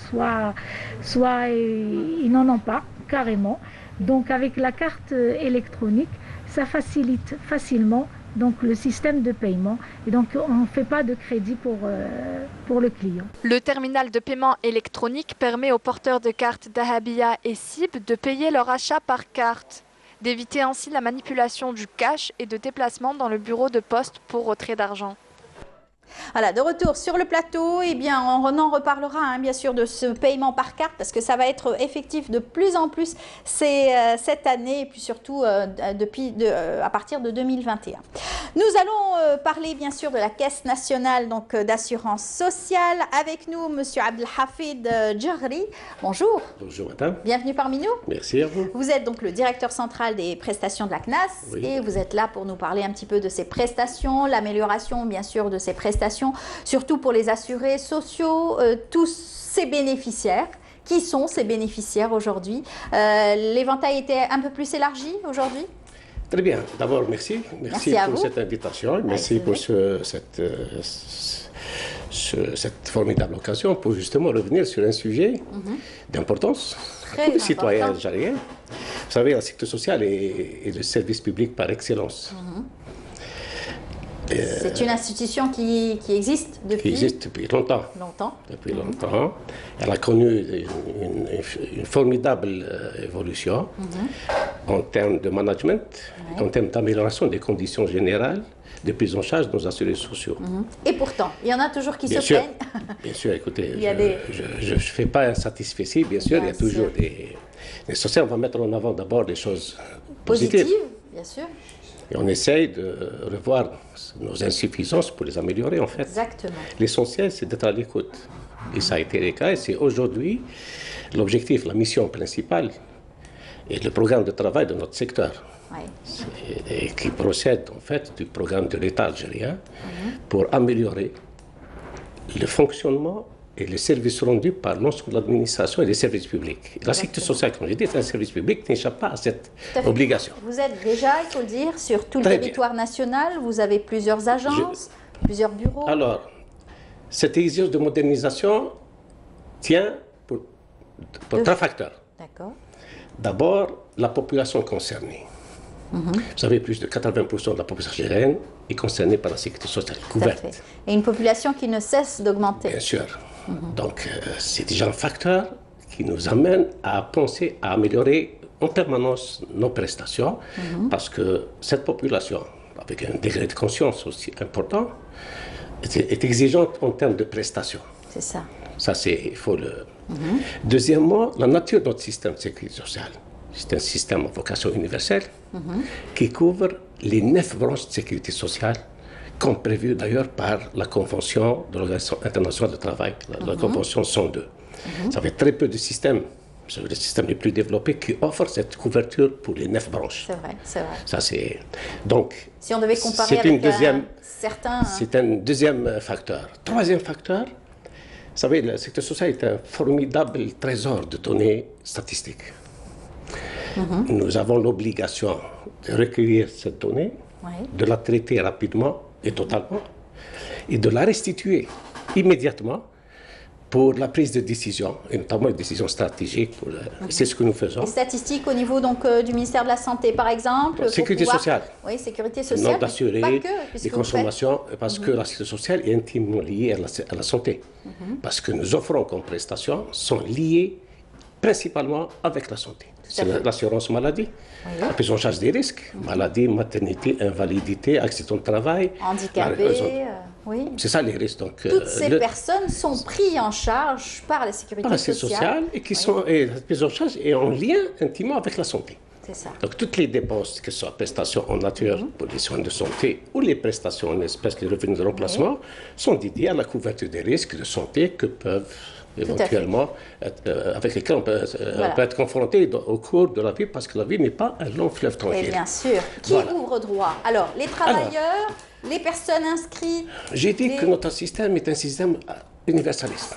soit ils n'en ont pas, carrément. Donc avec la carte électronique, ça facilite facilement donc le système de paiement, et donc on ne fait pas de crédit pour le client. Le terminal de paiement électronique permet aux porteurs de cartes Dahabia et SIB de payer leur achat par carte, d'éviter ainsi la manipulation du cash et de déplacement dans le bureau de poste pour retrait d'argent. Voilà, de retour sur le plateau, eh bien, on en reparlera bien sûr de ce paiement par carte parce que ça va être effectif de plus en plus cette année et puis surtout à partir de 2021. Nous allons parler bien sûr de la Caisse nationale d'assurance sociale. Avec nous, Monsieur Abdelhafid Djahri. Bonjour. Bonjour madame. Bienvenue parmi nous. Merci à vous. Vous êtes donc le directeur central des prestations de la CNAS, oui. Et vous êtes là pour nous parler un petit peu de ces prestations, l'amélioration bien sûr de ces prestations, surtout pour les assurés sociaux, tous ces bénéficiaires. Qui sont ces bénéficiaires aujourd'hui? L'éventail était un peu plus élargi aujourd'hui? Très bien. D'abord, merci pour cette invitation. Merci pour cette formidable occasion pour justement revenir sur un sujet d'importance pour les citoyens algériens. Vous savez, la sécurité sociale est le service public par excellence. C'est une institution qui existe depuis longtemps. Depuis longtemps. Elle a connu une formidable évolution en termes de management, en termes d'amélioration des conditions générales de prise en charge de nos assurés sociaux. Et pourtant, il y en a toujours qui se plaignent. Bien sûr, écoutez, je ne fais pas un satisfait, bien sûr, il y a toujours des sociales. On va mettre en avant d'abord des choses positives. Bien sûr. Et on essaye de revoir nos insuffisances pour les améliorer, en fait. Exactement. L'essentiel, c'est d'être à l'écoute. Et ça a été le cas, et c'est aujourd'hui l'objectif, la mission principale et le programme de travail de notre secteur. Et qui procède, en fait, du programme de l'État algérien pour améliorer le fonctionnement et les services rendus par l'ensemble de l'administration et les services publics. La sécurité sociale, comme j'ai dit, est un service public qui n'échappe pas à cette obligation. Vous êtes déjà, il faut le dire, sur tout le territoire national. Vous avez plusieurs agences, plusieurs bureaux. Alors, cette exigence de modernisation tient trois facteurs. D'accord. D'abord, la population concernée. Vous savez, plus de 80% de la population algérienne est concernée par la sécurité sociale, couverte. Et une population qui ne cesse d'augmenter. Bien sûr. Donc, c'est déjà un facteur qui nous amène à penser à améliorer en permanence nos prestations, parce que cette population, avec un degré de conscience aussi important, est exigeante en termes de prestations. C'est ça. Ça, il faut le... Deuxièmement, la nature de notre système de sécurité sociale. C'est un système à vocation universelle qui couvre les 9 branches de sécurité sociale, comme prévu d'ailleurs par la Convention de l'Organisation internationale du travail, la Convention 102. Ça fait très peu de systèmes, c'est les systèmes les plus développés, qui offrent cette couverture pour les 9 branches. C'est vrai, c'est vrai. Ça, c'est... Donc, si on devait comparer avec certains... C'est un deuxième facteur. Troisième facteur, vous savez, la sécurité sociale est un formidable trésor de données statistiques. Nous avons l'obligation de recueillir cette donnée, de la traiter rapidement et totalement, et de la restituer immédiatement pour la prise de décision, et notamment les décisions stratégiques. C'est ce que nous faisons. Les statistiques au niveau donc, du ministère de la Santé, par exemple. Sécurité sociale. Oui, sécurité sociale. Non, d'assurer les consommations, parce que la sécurité sociale est intimement liée à la santé. Parce que nos offrons comme prestations sont liées principalement avec la santé. C'est l'assurance maladie, la prise en charge des risques, maladie, maternité, invalidité, accident de travail. Handicapés, oui. C'est ça les risques. Donc, toutes ces personnes sont prises en charge par la sécurité sociale. Et qui sont prises en charge et en lien intimement avec la santé. C'est ça. Donc toutes les dépenses, que ce soit prestations en nature pour les soins de santé ou les prestations en espèces, les revenus de remplacement, sont dédiées à la couverture des risques de santé que peuvent éventuellement, avec lesquels on peut être confronté au cours de la vie, parce que la vie n'est pas un long fleuve tranquille. Et bien sûr. Qui ouvre droit? Alors, les travailleurs, les personnes inscrites. J'ai dit que notre système est un système universaliste.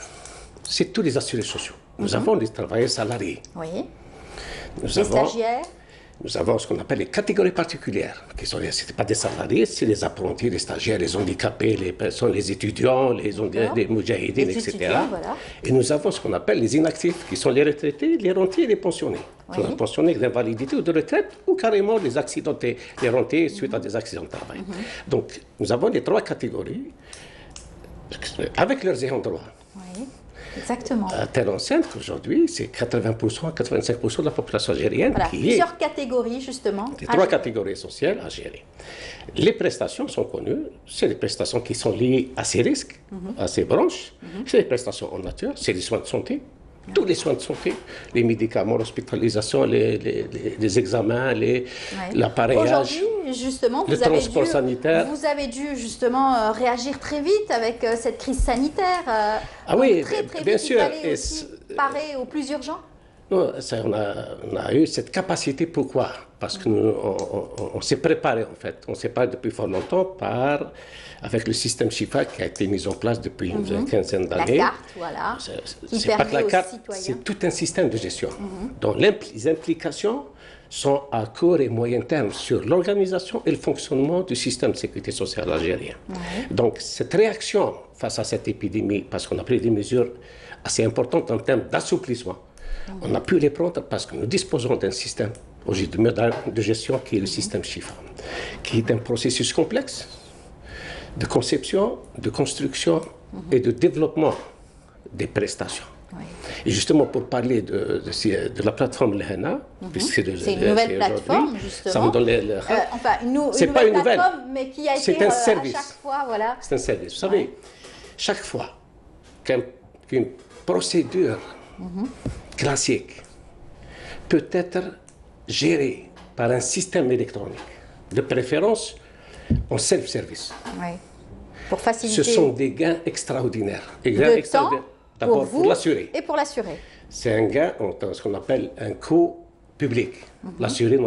C'est tous les assurés sociaux. Nous avons les travailleurs salariés. Oui. Les stagiaires. Nous avons ce qu'on appelle les catégories particulières, qui sont, ce pas des salariés, c'est les apprentis, les stagiaires, les handicapés, les personnes, les étudiants, les moudjahidines, etc. Voilà. Et nous avons ce qu'on appelle les inactifs, qui sont les retraités, les rentiers et les pensionnés. Les pensionnés d'invalidité ou de retraite, ou carrément les accidentés, les rentiers suite à des accidents de travail. Donc, nous avons les 3 catégories, avec leurs ayants droit. Exactement. À telle enseigne qu'aujourd'hui, c'est 80% à 85% de la population algérienne qui plusieurs catégories, justement. Les 3 catégories essentielles à gérer. Les prestations sont connues. C'est des prestations qui sont liées à ces risques, à ces branches. C'est des prestations en nature, c'est les soins de santé. Tous les soins de santé, les médicaments, l'hospitalisation, les examens, l'appareillage, justement, le transport sanitaire. Vous avez dû justement réagir très vite avec cette crise sanitaire. Oui, très bien vite, sûr. Il fallait aussi parer au plus urgent. Non, on a eu cette capacité. Pourquoi? Parce que on s'est préparé, en fait. On s'est préparé depuis fort longtemps avec le système Shifa qui a été mis en place depuis une quinzaine d'années. La carte, voilà. C'est pas que la carte, c'est tout un système de gestion. Donc les implications sont à court et moyen terme sur l'organisation et le fonctionnement du système de sécurité sociale algérien. Donc cette réaction face à cette épidémie, parce qu'on a pris des mesures assez importantes en termes d'assouplissement, on a pu les prendre parce que nous disposons d'un système de gestion qui est le système Shifa, qui est un processus complexe de conception, de construction et de développement des prestations. Et justement, pour parler de la plateforme Lehena, c'est une nouvelle plateforme, justement. Ça me donne enfin, une nouvelle plateforme, mais qui a été un service. À chaque fois, voilà. C'est un service. Vous savez, chaque fois qu'une procédure classique peut être gérée par un système électronique, de préférence en self-service. Pour faciliter. Ce sont des gains extraordinaires. De temps d'abord pour l'assuré. Et pour l'assuré. C'est un gain en ce qu'on appelle un coût public. L'assuré,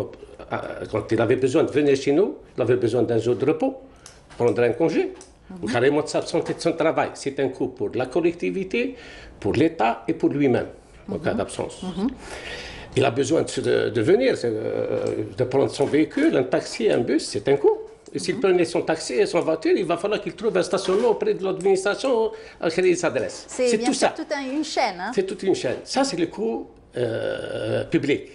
quand il avait besoin de venir chez nous, il avait besoin d'un jour de repos, prendre un congé, ou carrément de s'absenter de son travail. C'est un coût pour la collectivité, pour l'État et pour lui-même, en cas d'absence. Il a besoin de venir, de prendre son véhicule, un taxi, un bus, c'est un coût. Et s'il prenait son taxi et son voiture, il va falloir qu'il trouve un stationnement auprès de l'administration à laquelle il s'adresse. C'est bien sûr toute une chaîne. Hein? C'est toute une chaîne. Ça, c'est le coût public.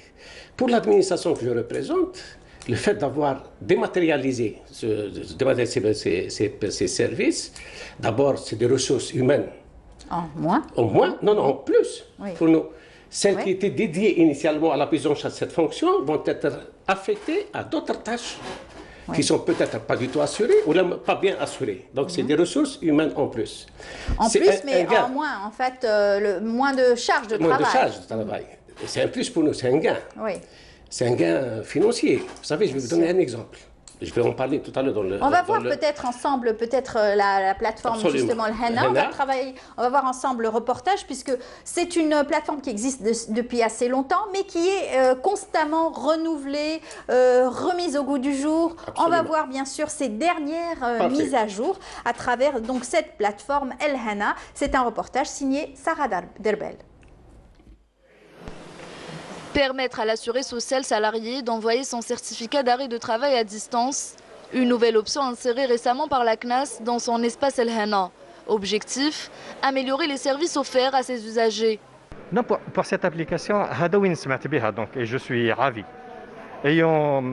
Pour l'administration que je représente, le fait d'avoir dématérialisé ces services, d'abord, c'est des ressources humaines. En moins? Non, en plus, pour nous. Celles qui étaient dédiées initialement à la prise en charge de cette fonction vont être affectées à d'autres tâches qui sont peut-être pas du tout assurées ou même pas bien assurées. Donc, c'est des ressources humaines en plus. En plus, mais en moins, en fait, moins de charges de travail. Moins de charges de travail. C'est un plus pour nous, c'est un gain. Oui. C'est un gain financier. Vous savez, je vais vous donner un exemple. Je vais en parler tout à l'heure dans le... On va voir peut-être ensemble, la plateforme justement, le Hana. On va voir ensemble le reportage, puisque c'est une plateforme qui existe depuis assez longtemps, mais qui est constamment renouvelée, remise au goût du jour. Absolument. On va voir bien sûr ces dernières mises à jour à travers donc cette plateforme El Hana. C'est un reportage signé Sarah Derbel. Permettre à l'assuré social salarié d'envoyer son certificat d'arrêt de travail à distance, une nouvelle option insérée récemment par la CNAS dans son espace El Hana. Objectif, améliorer les services offerts à ses usagers. Non, pour cette application, et je suis ravi. Ayant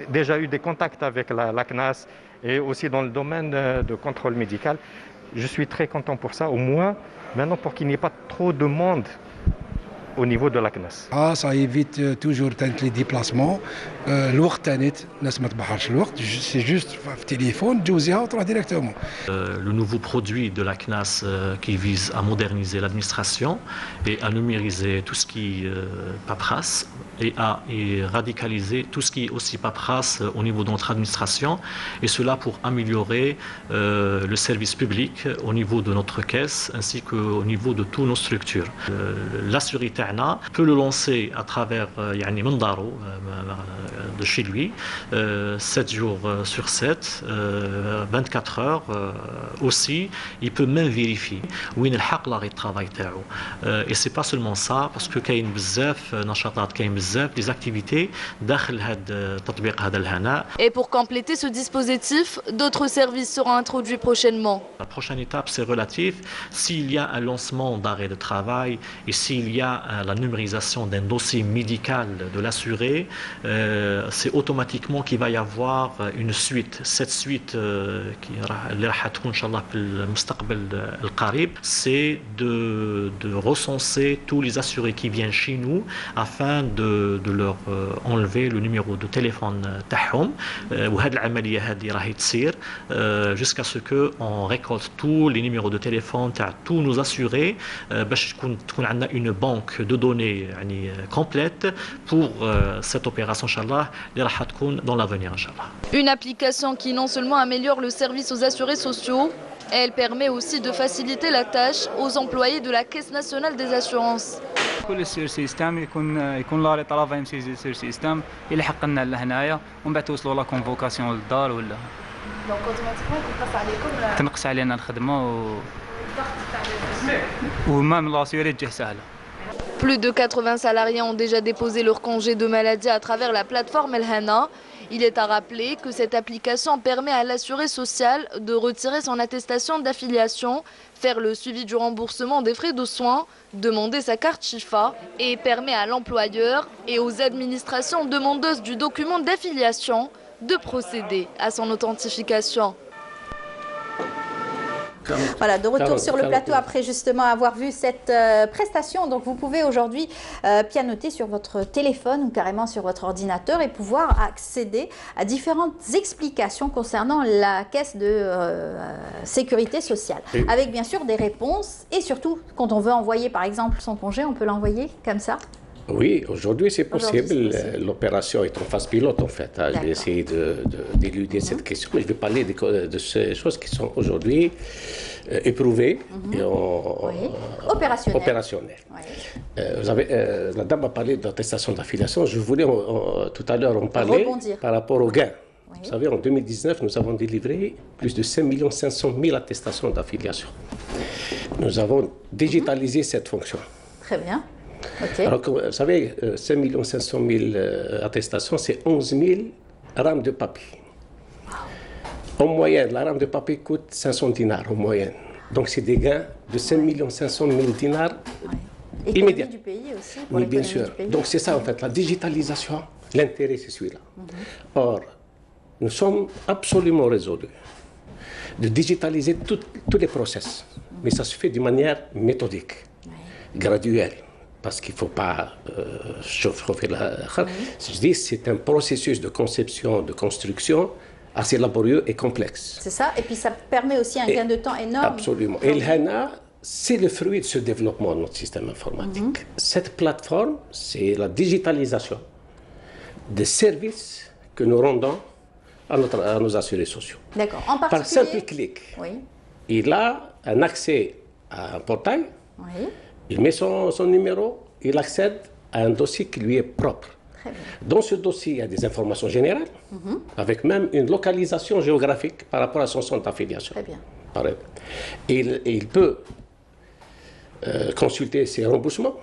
déjà eu des contacts avec la CNAS et aussi dans le domaine de contrôle médical, je suis très content pour ça, au moins maintenant pour qu'il n'y ait pas trop de monde au niveau de la CNAS. Ça évite toujours les déplacements. C'est juste le téléphone, directement. Le nouveau produit de la CNAS qui vise à moderniser l'administration et à numériser tout ce qui est paperasse et à radicaliser tout ce qui est aussi paperasse au niveau de notre administration, et cela pour améliorer le service public au niveau de notre caisse ainsi qu'au niveau de toutes nos structures. L'assuré peut le lancer à travers Mandaro de chez lui, 7 jours sur 7, 24 heures aussi. Il peut même vérifier où il a l'arrêt de travail. Et c'est pas seulement ça, parce que il y a des activités dans le Hana. Et pour compléter ce dispositif, d'autres services seront introduits prochainement. La prochaine étape, c'est relatif. S'il y a un lancement d'arrêt de travail et s'il y a la numérisation d'un dossier médical de l'assuré, c'est automatiquement qu'il va y avoir une suite. Cette suite qui c'est de recenser tous les assurés qui viennent chez nous afin de leur enlever le numéro de téléphone تاعهم. وهذه العملية هذه راهي تصير jusqu'à ce que on récolte tous les numéros de téléphone تاع tous nos assurés باش تكون عندنا une banque de données complète pour cette opération inchallah اللي راح تكون dans l'avenir inchallah. Une application qui non seulement améliore le service aux assurés sociaux, elle permet aussi de faciliter la tâche aux employés de la Caisse nationale des assurances. كل سير سيستم يكون لاري طرافا يمشي سير سيستم يلحق لنا لهنايا ومن بعد توصلوا لا كونفوكاسيون للدار ولا دونك اوتوماتيكمون تنقص عليكم تنقص علينا الخدمه ومام لاسيوري تجي سهله. Plus de 80 salariés ont déjà déposé leur congé de maladie à travers la plateforme El Hana. Il est à rappeler que cette application permet à l'assuré social de retirer son attestation d'affiliation, faire le suivi du remboursement des frais de soins, demander sa carte Chifa et permet à l'employeur et aux administrations demandeuses du document d'affiliation de procéder à son authentification. Voilà, de retour sur le plateau après justement avoir vu cette prestation. Donc vous pouvez aujourd'hui pianoter sur votre téléphone ou carrément sur votre ordinateur et pouvoir accéder à différentes explications concernant la caisse de sécurité sociale. Avec bien sûr des réponses et surtout quand on veut envoyer par exemple son congé, on peut l'envoyer comme ça. Oui, aujourd'hui c'est possible. L'opération est en phase pilote en fait. Je vais essayer d'éluder cette question, mais je vais parler de ces choses qui sont aujourd'hui éprouvées et opérationnelles. Vous avez, la dame a parlé d'attestation d'affiliation. Je voulais tout à l'heure en parler par rapport aux gains. Vous savez, en 2019, nous avons délivré plus de 5 500 000 attestations d'affiliation. Nous avons digitalisé cette fonction. Très bien. Okay. Alors, vous savez, 5 500 000 attestations, c'est 11 000 rames de papier. En moyenne, la rame de papier coûte 500 dinars en moyenne. Donc c'est des gains de 5 500 000 dinars immédiats. Du pays aussi, oui, bien sûr. Donc c'est ça en fait, la digitalisation, l'intérêt c'est celui-là. Or, nous sommes absolument résolus de digitaliser tous les process. Mais ça se fait d'une manière méthodique, graduelle. Parce qu'il ne faut pas chauffer la... Je dis c'est un processus de conception, de construction assez laborieux et complexe. C'est ça, et puis ça permet aussi un gain de temps énorme. Absolument. Et le HANA, c'est le fruit de ce développement de notre système informatique. Cette plateforme, c'est la digitalisation des services que nous rendons à nos assurés sociaux. D'accord. En particulier... Par simple clic, il a un accès à un portail, il met son numéro, il accède à un dossier qui lui est propre. Dans ce dossier, il y a des informations générales, avec même une localisation géographique par rapport à son centre d'affiliation. Très bien. Et il peut consulter ses remboursements,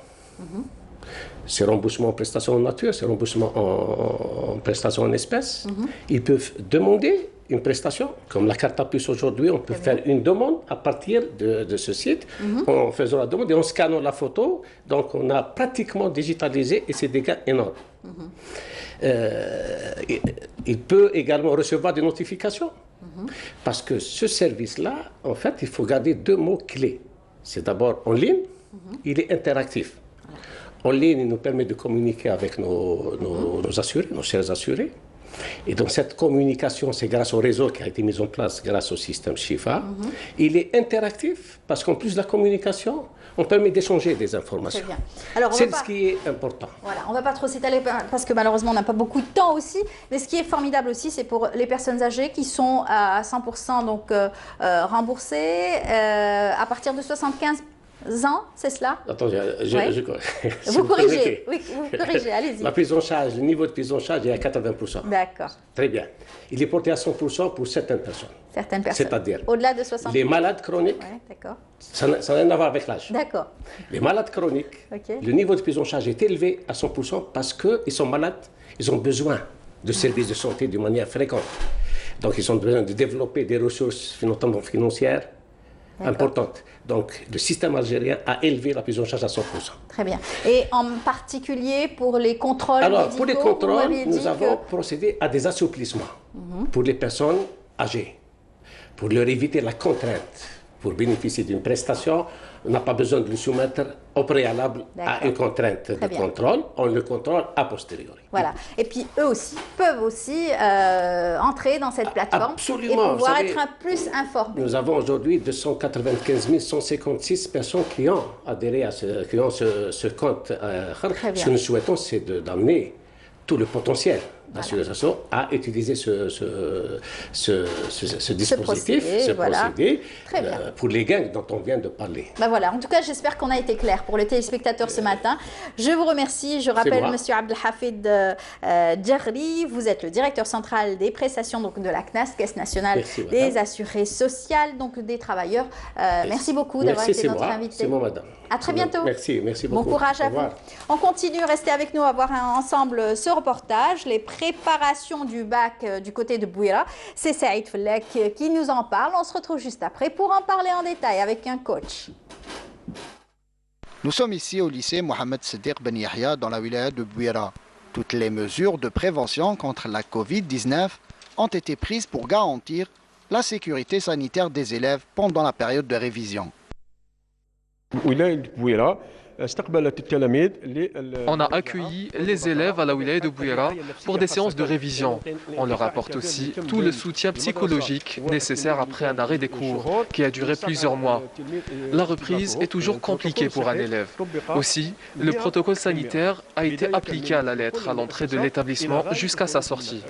ses remboursements en prestations en nature, ses remboursements en prestations en espèces. Ils peuvent demander une prestation, comme la carte à puce aujourd'hui, on peut faire une demande à partir de ce site, en faisant la demande et en scannant la photo. Donc on a pratiquement digitalisé et c'est des gains énormes. Il peut également recevoir des notifications, parce que ce service-là, en fait, il faut garder deux mots clés. C'est d'abord en ligne, il est interactif. En ligne, il nous permet de communiquer avec nos assurés, nos chers assurés. Et donc cette communication, c'est grâce au réseau qui a été mis en place grâce au système Shifa. Il est interactif parce qu'en plus de la communication, on permet d'échanger des informations. C'est ce qui est important. Voilà, on ne va pas trop s'étaler parce que malheureusement on n'a pas beaucoup de temps aussi. Mais ce qui est formidable aussi, c'est pour les personnes âgées qui sont à 100% donc, remboursées à partir de 75 ans, c'est cela? Attendez, vous corrigez, oui, vous corrigez, allez-y. La prise en charge, le niveau de prise en charge est à 80%. D'accord. Très bien. Il est porté à 100% pour certaines personnes. Certaines personnes. C'est-à-dire au-delà de 60 ans. Les malades chroniques, ça n'a rien à voir avec l'âge. D'accord. Les malades chroniques, le niveau de prise en charge est élevé à 100% parce qu'ils sont malades, ils ont besoin de services de santé de manière fréquente. Donc ils ont besoin de développer des ressources, notamment financières, importante. Donc, le système algérien a élevé la prise en charge à 100%. Très bien. Et en particulier pour les contrôles médicaux? Alors, pour les contrôles, nous avons procédé à des assouplissements pour les personnes âgées, pour leur éviter la contrainte. Pour bénéficier d'une prestation, on n'a pas besoin de le soumettre au préalable à une contrainte de contrôle. On le contrôle a posteriori. Voilà. Et puis, eux aussi peuvent aussi entrer dans cette plateforme et pouvoir être plus informés. Nous avons aujourd'hui 295 156 personnes qui ont adhéré à ce compte. Ce que nous souhaitons, c'est d'amener tout le potentiel d'assurance à utiliser ce dispositif, ce procédé, pour les gains dont on vient de parler. Ben voilà, en tout cas, j'espère qu'on a été clair pour les téléspectateurs ce matin. Je vous remercie. Je rappelle, M. Abdelhafid Djahri, vous êtes le directeur central des prestations donc, de la CNAS, Caisse nationale des assurés sociales, donc des travailleurs. Merci beaucoup d'avoir été notre invité. C'est moi, madame. À très bientôt. Merci beaucoup. Bon courage à vous. On continue, restez avec nous à voir ensemble ce reportage, les préparations du bac du côté de Bouira. C'est Saïd Fellek qui nous en parle. On se retrouve juste après pour en parler en détail avec un coach. Nous sommes ici au lycée Mohamed Siddiq Ben Yahya dans la wilaya de Bouira. Toutes les mesures de prévention contre la Covid-19 ont été prises pour garantir la sécurité sanitaire des élèves pendant la période de révision. On a accueilli les élèves à la wilaya de Bouira pour des séances de révision. On leur apporte aussi tout le soutien psychologique nécessaire après un arrêt des cours qui a duré plusieurs mois. La reprise est toujours compliquée pour un élève. Aussi, le protocole sanitaire a été appliqué à la lettre à l'entrée de l'établissement jusqu'à sa sortie.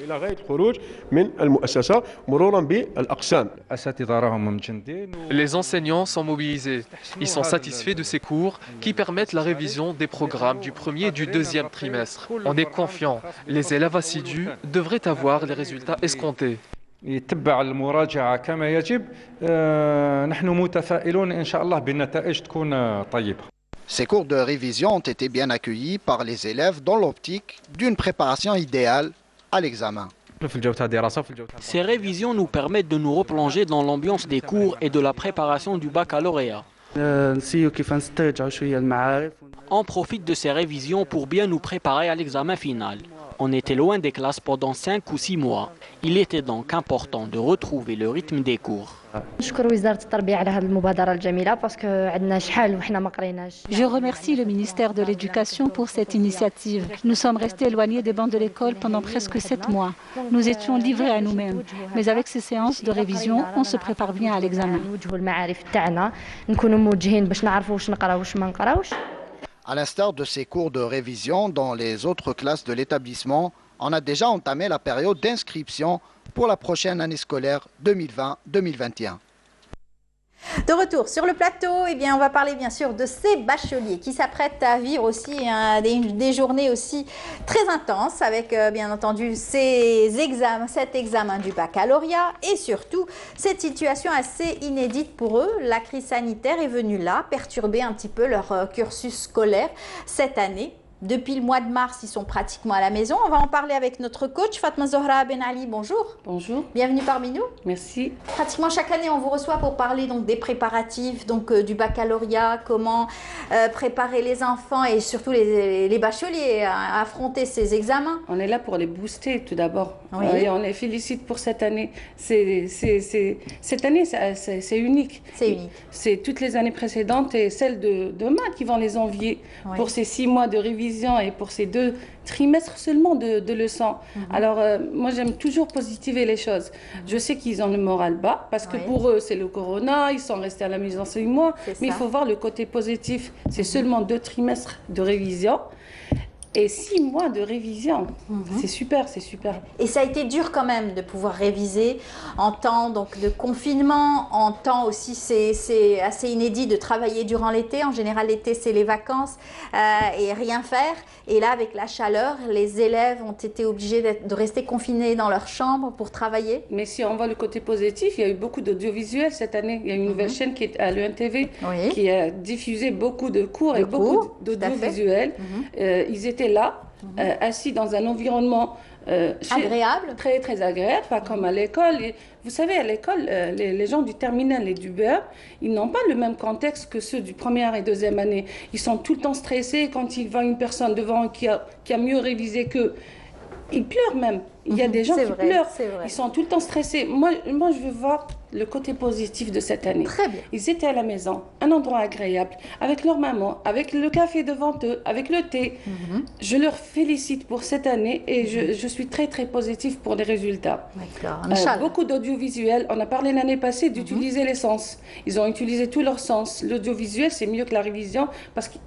Les enseignants sont mobilisés. Ils sont satisfaits de ces cours qui permettent la révision des programmes du premier et du deuxième trimestre. On est confiant. Les élèves assidus devraient avoir les résultats escomptés. يتبع المراجعة كما يجب نحن متفائلون إن شاء الله بالنتائج تكون طيبة. Ces cours de révision ont été bien accueillis par les élèves dans l'optique d'une préparation idéale à l'examen. Ces révisions nous permettent de nous replonger dans l'ambiance des cours et de la préparation du baccalauréat. On profite de ces révisions pour bien nous préparer à l'examen final. On était loin des classes pendant 5 ou 6 mois. Il était donc important de retrouver le rythme des cours. Je remercie le ministère de l'Éducation pour cette initiative. Nous sommes restés éloignés des bancs de l'école pendant presque 7 mois. Nous étions livrés à nous-mêmes. Mais avec ces séances de révision, on se prépare bien à l'examen. À l'instar de ces cours de révision dans les autres classes de l'établissement, on a déjà entamé la période d'inscription pour la prochaine année scolaire 2020-2021. De retour sur le plateau, eh bien, on va parler bien sûr de ces bacheliers qui s'apprêtent à vivre aussi des journées aussi très intenses avec bien entendu cet examen du baccalauréat et surtout cette situation assez inédite pour eux. La crise sanitaire est venue là perturber un petit peu leur cursus scolaire cette année. Depuis le mois de mars, ils sont pratiquement à la maison. On va en parler avec notre coach Fatma Zohra Ben Ali. Bonjour. Bonjour. Bienvenue parmi nous. Merci. Pratiquement chaque année, on vous reçoit pour parler donc des préparatifs, donc du baccalauréat, comment préparer les enfants et surtout les bacheliers à affronter ces examens. On est là pour les booster tout d'abord. Oui. Et on les félicite pour cette année. Cette année, c'est unique. C'est unique. C'est toutes les années précédentes et celles de maths qui vont les envier pour ces 6 mois de révision et pour ces 2 trimestres seulement de leçons. Alors, moi, j'aime toujours positiver les choses. Je sais qu'ils ont le moral bas parce que pour eux, c'est le corona, ils sont restés à la maison 6 mois. Mais il faut voir le côté positif. C'est seulement 2 trimestres de révision. Et 6 mois de révision, c'est super, c'est super. Et ça a été dur quand même de pouvoir réviser en temps donc, de confinement, en temps aussi, c'est assez inédit de travailler durant l'été. En général, l'été, c'est les vacances et rien faire. Et là, avec la chaleur, les élèves ont été obligés de rester confinés dans leur chambre pour travailler. Mais si on voit le côté positif, il y a eu beaucoup d'audiovisuels cette année. Il y a une nouvelle chaîne qui est à l'UNTV qui a diffusé beaucoup de cours et beaucoup d'audiovisuels. Ils étaient là, assis dans un environnement agréable, très très agréable, pas comme à l'école. Et vous savez, à l'école, les gens du terminal et du BEP, ils n'ont pas le même contexte que ceux du première et deuxième année. Ils sont tout le temps stressés quand ils voient une personne devant qui a mieux révisé qu'eux. Ils pleurent même. Il y a des gens qui pleurent. Ils sont tout le temps stressés. Moi, je veux voir le côté positif de cette année. Très bien. Ils étaient à la maison, un endroit agréable, avec leur maman, avec le café devant eux, avec le thé. Je leur félicite pour cette année et je suis très très positive pour les résultats. Beaucoup d'audiovisuels. On a parlé l'année passée d'utiliser les sens. Ils ont utilisé tous leurs sens. L'audiovisuel, c'est mieux que la révision parce que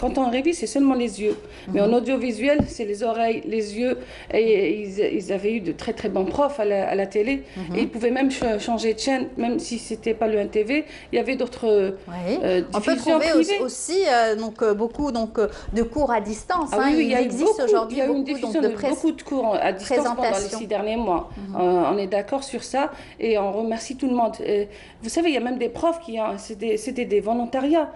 quand on révise, c'est seulement les yeux. Mais en audiovisuel, c'est les oreilles, les yeux. Et ils avaient eu de très très bons profs à la télé. Et ils pouvaient même changer de chaîne, même si c'était pas le NTV, il y avait d'autres on peut trouver aussi beaucoup de cours à distance. Il existe aujourd'hui beaucoup de cours à distance pendant les 6 derniers mois. On est d'accord sur ça et on remercie tout le monde. Vous savez, il y a même des profs c'était des volontariats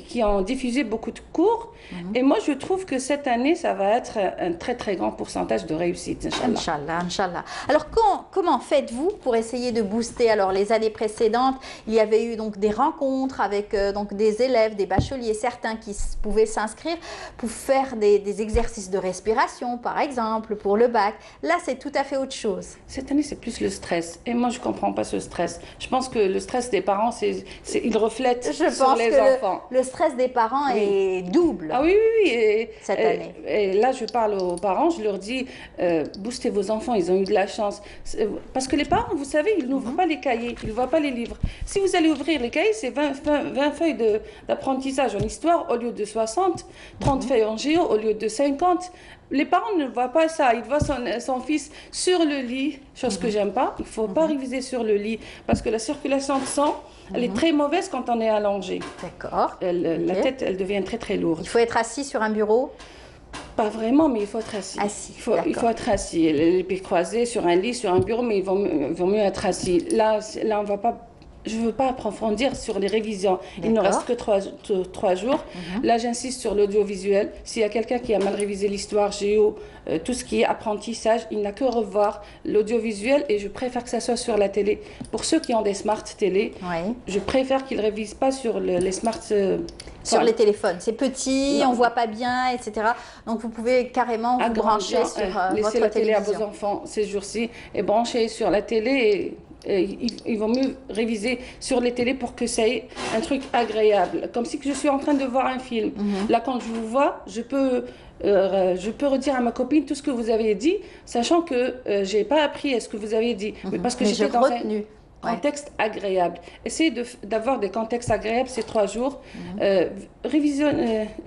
qui ont diffusé beaucoup de cours. Et moi, je trouve que cette année, ça va être un très très grand pourcentage de réussite. Inch'Allah. Alors, comment faites-vous pour essayer de booster? Alors, les années précédentes, il y avait eu donc des rencontres avec donc des élèves, des bacheliers, certains qui pouvaient s'inscrire pour faire des exercices de respiration, par exemple, pour le bac. Là, c'est tout à fait autre chose. Cette année, c'est plus le stress. Et moi, je ne comprends pas ce stress. Je pense que le stress des parents, il reflète sur les enfants. Le stress des parents est double. Ah oui. Cette année. Et là, je parle aux parents, je leur dis, boostez vos enfants, ils ont eu de la chance. Parce que les parents, vous savez, ils n'ouvrent pas les cahiers, ils ne voient pas les livres. Si vous allez ouvrir les cahiers, c'est 20 feuilles d'apprentissage en histoire au lieu de 60, 30 feuilles en géo au lieu de 50. Les parents ne voient pas ça. Ils voient son fils sur le lit, chose que j'aime pas. Il ne faut pas réviser sur le lit parce que la circulation de sang, elle est très mauvaise quand on est allongé. D'accord. La tête, elle devient très très lourde. Il faut être assis sur un bureau? Pas vraiment, mais il faut être assis. Il faut être assis. Les pieds croisés sur un lit, sur un bureau, mais il vaut mieux être assis. Là, on ne va pas je ne veux pas approfondir sur les révisions. Il ne reste que 3 jours. Là, j'insiste sur l'audiovisuel. S'il y a quelqu'un qui a mal révisé l'histoire, géo, tout ce qui est apprentissage, il n'a que revoir l'audiovisuel et je préfère que ça soit sur la télé. Pour ceux qui ont des smart télé, je préfère qu'ils ne révisent pas sur les smart... sur les téléphones. C'est petit, on ne voit pas bien, etc. Donc, vous pouvez carrément vous brancher sur laissez votre la télé télévision. à vos enfants ces jours-ci et brancher sur la télé il vaut mieux réviser sur les télés pour que ça ait un truc agréable. Comme si je suis en train de voir un film. Là, quand je vous vois, je peux redire à ma copine tout ce que vous avez dit, sachant que je n'ai pas appris à ce que vous avez dit. Mais parce que j'étais dans un contexte agréable. Essayez d'avoir des contextes agréables ces 3 jours.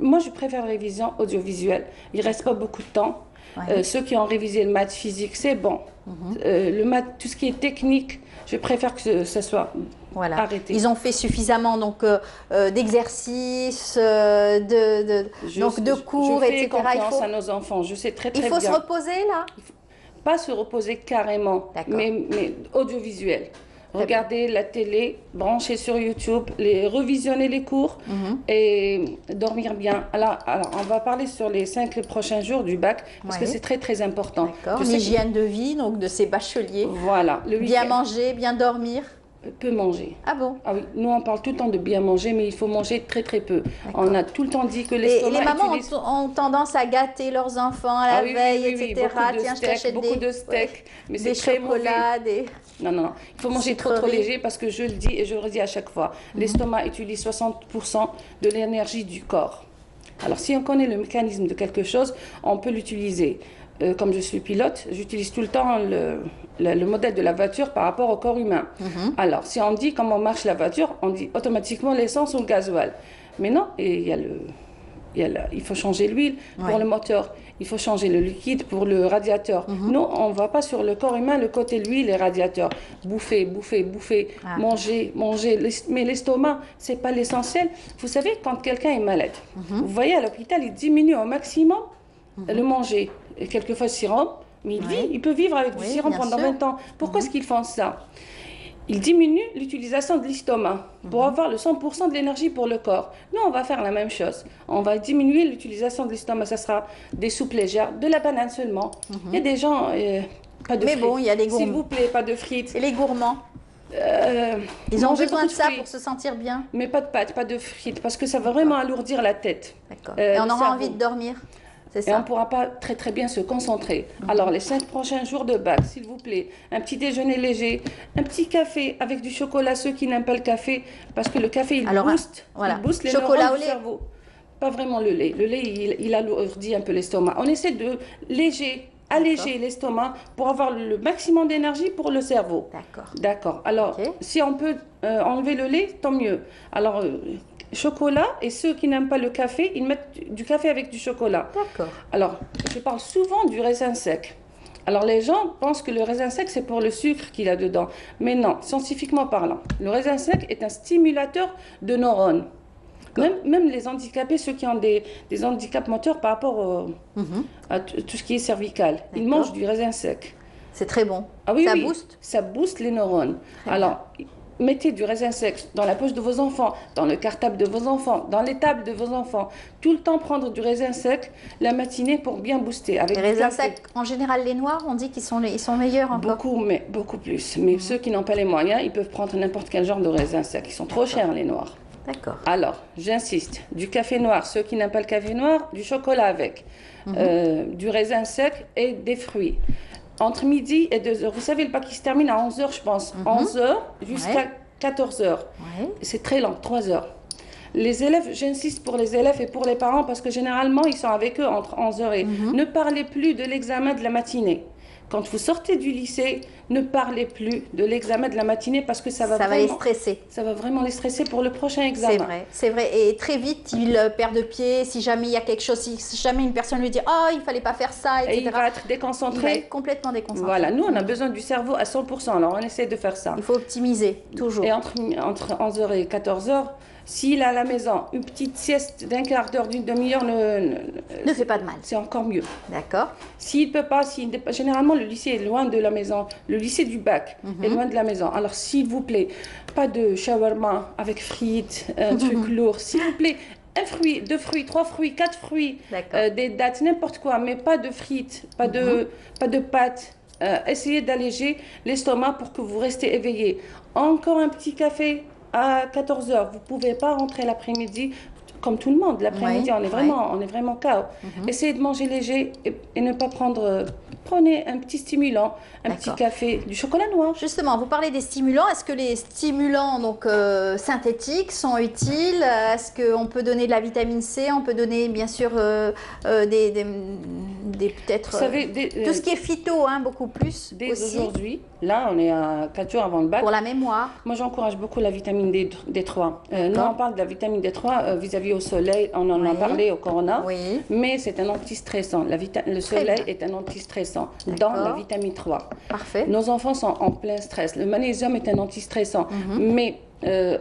Moi, je préfère la révision audiovisuelle. Il ne reste pas beaucoup de temps. Ceux qui ont révisé le maths physique, c'est bon. Le maths, tout ce qui est technique, je préfère que ça soit arrêté. Ils ont fait suffisamment d'exercices, de cours, je fais etc. confiance à nos enfants. Je sais très bien. Il faut se reposer là. Pas se reposer carrément, mais audiovisuel. Regarder la télé, brancher sur YouTube, revisionner les cours et dormir bien. Alors, on va parler sur les 5 prochains jours du bac parce que c'est très très important. L'hygiène de vie donc de ces bacheliers. Voilà. Bien manger, bien dormir. Peu manger. Ah bon? Ah oui, nous on parle tout le temps de bien manger, mais il faut manger très très peu. On a tout le temps dit que l'estomac... Les mamans ont tendance à gâter leurs enfants à la veille, etc. Tiens, je t'achète beaucoup de steaks, mais c'est très chocolats, Non, il faut manger trop léger parce que je le dis et je le redis à chaque fois. L'estomac utilise 60% de l'énergie du corps. Alors si on connaît le mécanisme de quelque chose, on peut l'utiliser. Comme je suis pilote, j'utilise tout le temps le modèle de la voiture par rapport au corps humain. Alors, si on dit comment marche la voiture, on dit automatiquement l'essence ou le gasoil. Mais non, il faut changer l'huile pour le moteur, il faut changer le liquide pour le radiateur. Nous, on ne va pas sur le corps humain, le côté l'huile et radiateur. Bouffer, manger. Mais l'estomac, ce n'est pas l'essentiel. Vous savez, quand quelqu'un est malade, vous voyez à l'hôpital, il diminue au maximum le manger. Et quelquefois sérum, mais il peut vivre avec du sérum pendant 20 ans. Pourquoi est-ce qu'ils font ça? Ils diminuent l'utilisation de l'estomac pour avoir le 100% de l'énergie pour le corps. Nous, on va faire la même chose. On va diminuer l'utilisation de l'estomac. Ça sera des soupes légères, de la banane seulement. Il y a des gens, pas de frites. Mais bon, il y a des gourmands. S'il vous plaît, pas de frites. Et les gourmands ils ont besoin de ça pour se sentir bien. Mais pas de pâtes, pas de frites, parce que ça va vraiment alourdir la tête. D'accord. Et on aura envie de dormir. Et on ne pourra pas très très bien se concentrer. Alors les 5 prochains jours de bac, s'il vous plaît, un petit déjeuner léger, un petit café avec du chocolat, ceux qui n'aiment pas le café, parce que le café il booste les neurones du cerveau. Pas vraiment le lait. Le lait il alourdit un peu l'estomac. On essaie de alléger l'estomac pour avoir le maximum d'énergie pour le cerveau. D'accord. Alors si on peut enlever le lait, tant mieux. Alors chocolat, et ceux qui n'aiment pas le café, ils mettent du café avec du chocolat. D'accord. Alors, je parle souvent du raisin sec. Alors, les gens pensent que le raisin sec, c'est pour le sucre qu'il a dedans. Mais non, scientifiquement parlant, le raisin sec est un stimulateur de neurones. Même les handicapés, ceux qui ont des handicaps moteurs par rapport à tout ce qui est cervical, ils mangent du raisin sec. C'est très bon. Ah oui, ça booste? Ça booste les neurones. Alors, mettez du raisin sec dans la poche de vos enfants, dans le cartable de vos enfants, dans les tables de vos enfants. Tout le temps prendre du raisin sec la matinée pour bien booster. Avec les raisins secs, en général les noirs, on dit qu'ils sont meilleurs encore. Beaucoup plus. Mais ceux qui n'ont pas les moyens, ils peuvent prendre n'importe quel genre de raisin sec. Ils sont trop chers les noirs. D'accord. Alors, j'insiste, du café noir, ceux qui n'aiment pas le café noir, du chocolat avec, du raisin sec et des fruits. Entre midi et 2h. Vous savez, le bac qui se termine à 11h, je pense. 11h jusqu'à 14h. C'est très lent, 3 heures. Les élèves, j'insiste pour les élèves et pour les parents, parce que généralement, ils sont avec eux entre 11h et... Ne parlez plus de l'examen de la matinée. Quand vous sortez du lycée, ne parlez plus de l'examen de la matinée parce que ça va les stresser. Ça va vraiment les stresser pour le prochain examen. C'est vrai. Et très vite, ils perdent pied. Si jamais il y a quelque chose, si jamais une personne lui dit « Oh, il ne fallait pas faire ça », etc. Et il va être déconcentré. Il va être complètement déconcentré. Voilà, nous, on a besoin du cerveau à 100%. Alors, on essaie de faire ça. Il faut optimiser, toujours. Et entre 11h et 14h, s'il a à la maison une petite sieste d'un quart d'heure, d'une demi-heure, ne fait pas de mal. C'est encore mieux. D'accord. S'il ne peut pas, généralement, malheureusement, le lycée est loin de la maison. Le lycée du bac est loin de la maison. Alors, s'il vous plaît, pas de shawarma avec frites, un truc lourd. S'il vous plaît, un fruit, 2 fruits, 3 fruits, 4 fruits, des dattes, n'importe quoi, mais pas de frites, pas de pâtes. Essayez d'alléger l'estomac pour que vous restez éveillé. Encore un petit café à 14 h. Vous ne pouvez pas rentrer l'après-midi comme tout le monde. L'après-midi, on est vraiment KO. Essayez de manger léger et ne pas prendre... Prenez un petit stimulant, un petit café, du chocolat noir. Justement, vous parlez des stimulants. Est-ce que les stimulants donc, synthétiques sont utiles? Est-ce qu'on peut donner de la vitamine C? On peut donner bien sûr peut-être Vous savez, tout ce qui est phyto, hein, beaucoup plus. Dès aujourd'hui, là on est à 4 jours avant le bac. Pour la mémoire. Moi j'encourage beaucoup la vitamine D3. Nous on parle de la vitamine D3 vis-à-vis au soleil, on en a parlé au corona, mais c'est un antistressant. Le soleil est un antistressant dans la vitamine 3. Parfait. Nos enfants sont en plein stress. Le magnésium est un antistressant, mais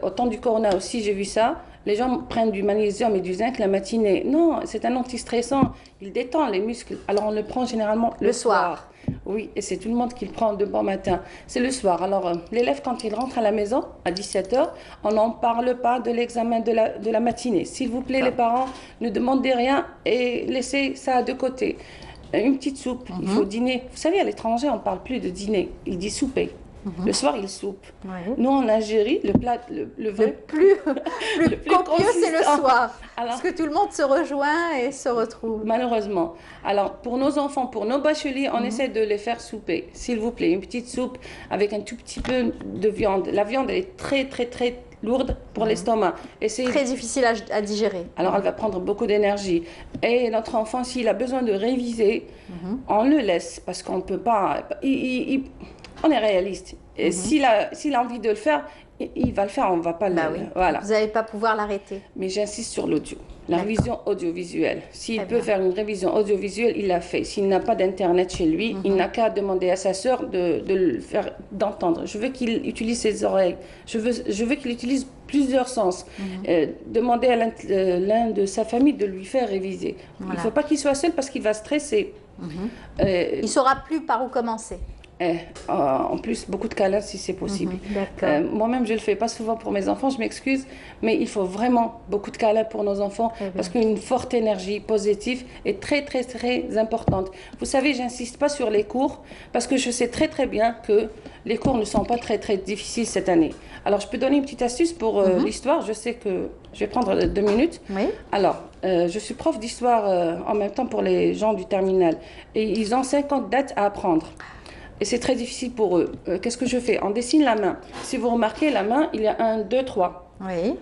au temps du corona aussi j'ai vu ça. Les gens prennent du magnésium et du zinc la matinée. Non, c'est un antistressant. Il détend les muscles. Alors, on le prend généralement le soir. Oui, et c'est tout le monde qui le prend de bon matin. C'est le soir. Alors, l'élève, quand il rentre à la maison, à 17 h, on n'en parle pas de l'examen de la matinée. S'il vous plaît, les parents, ne demandez rien et laissez ça de côté. Une petite soupe, il faut dîner. Vous savez, à l'étranger, on ne parle plus de dîner. Il dit souper. Le soir, il soupe. Nous, en Algérie, le plat le plus copieux, c'est le soir. Parce que tout le monde se rejoint et se retrouve. Malheureusement. Alors, pour nos enfants, pour nos bacheliers, on essaie de les faire souper. S'il vous plaît, une petite soupe avec un tout petit peu de viande. La viande, elle est très, très, très lourde pour l'estomac. Très difficile à digérer. Alors, elle va prendre beaucoup d'énergie. Et notre enfant, s'il a besoin de réviser, on le laisse parce qu'on ne peut pas... On est réaliste. Et s'il a envie de le faire, il va le faire. On ne va pas le... Voilà. Vous n'allez pas pouvoir l'arrêter. Mais j'insiste sur l'audio. La révision audiovisuelle. S'il peut faire une révision audiovisuelle, il l'a fait. S'il n'a pas d'internet chez lui, il n'a qu'à demander à sa sœur de le faire, d'entendre. Je veux qu'il utilise ses oreilles. Je veux qu'il utilise plusieurs sens. Demander à l'un de sa famille de lui faire réviser. Il ne faut pas qu'il soit seul parce qu'il va stresser. Il ne saura plus par où commencer. En plus, beaucoup de câlins si c'est possible. Moi-même, je ne le fais pas souvent pour mes enfants, je m'excuse, mais il faut vraiment beaucoup de câlins pour nos enfants parce qu'une forte énergie positive est très, très, très importante. Vous savez, j'insiste pas sur les cours parce que je sais très, très bien que les cours ne sont pas très, très difficiles cette année. Alors, je peux donner une petite astuce pour l'histoire. Je sais que je vais prendre 2 minutes. Alors, je suis prof d'histoire en même temps pour les gens du terminal et ils ont 50 dates à apprendre. Et c'est très difficile pour eux. Qu'est-ce que je fais? On dessine la main. Si vous remarquez, la main, il y a 1, 2, 3.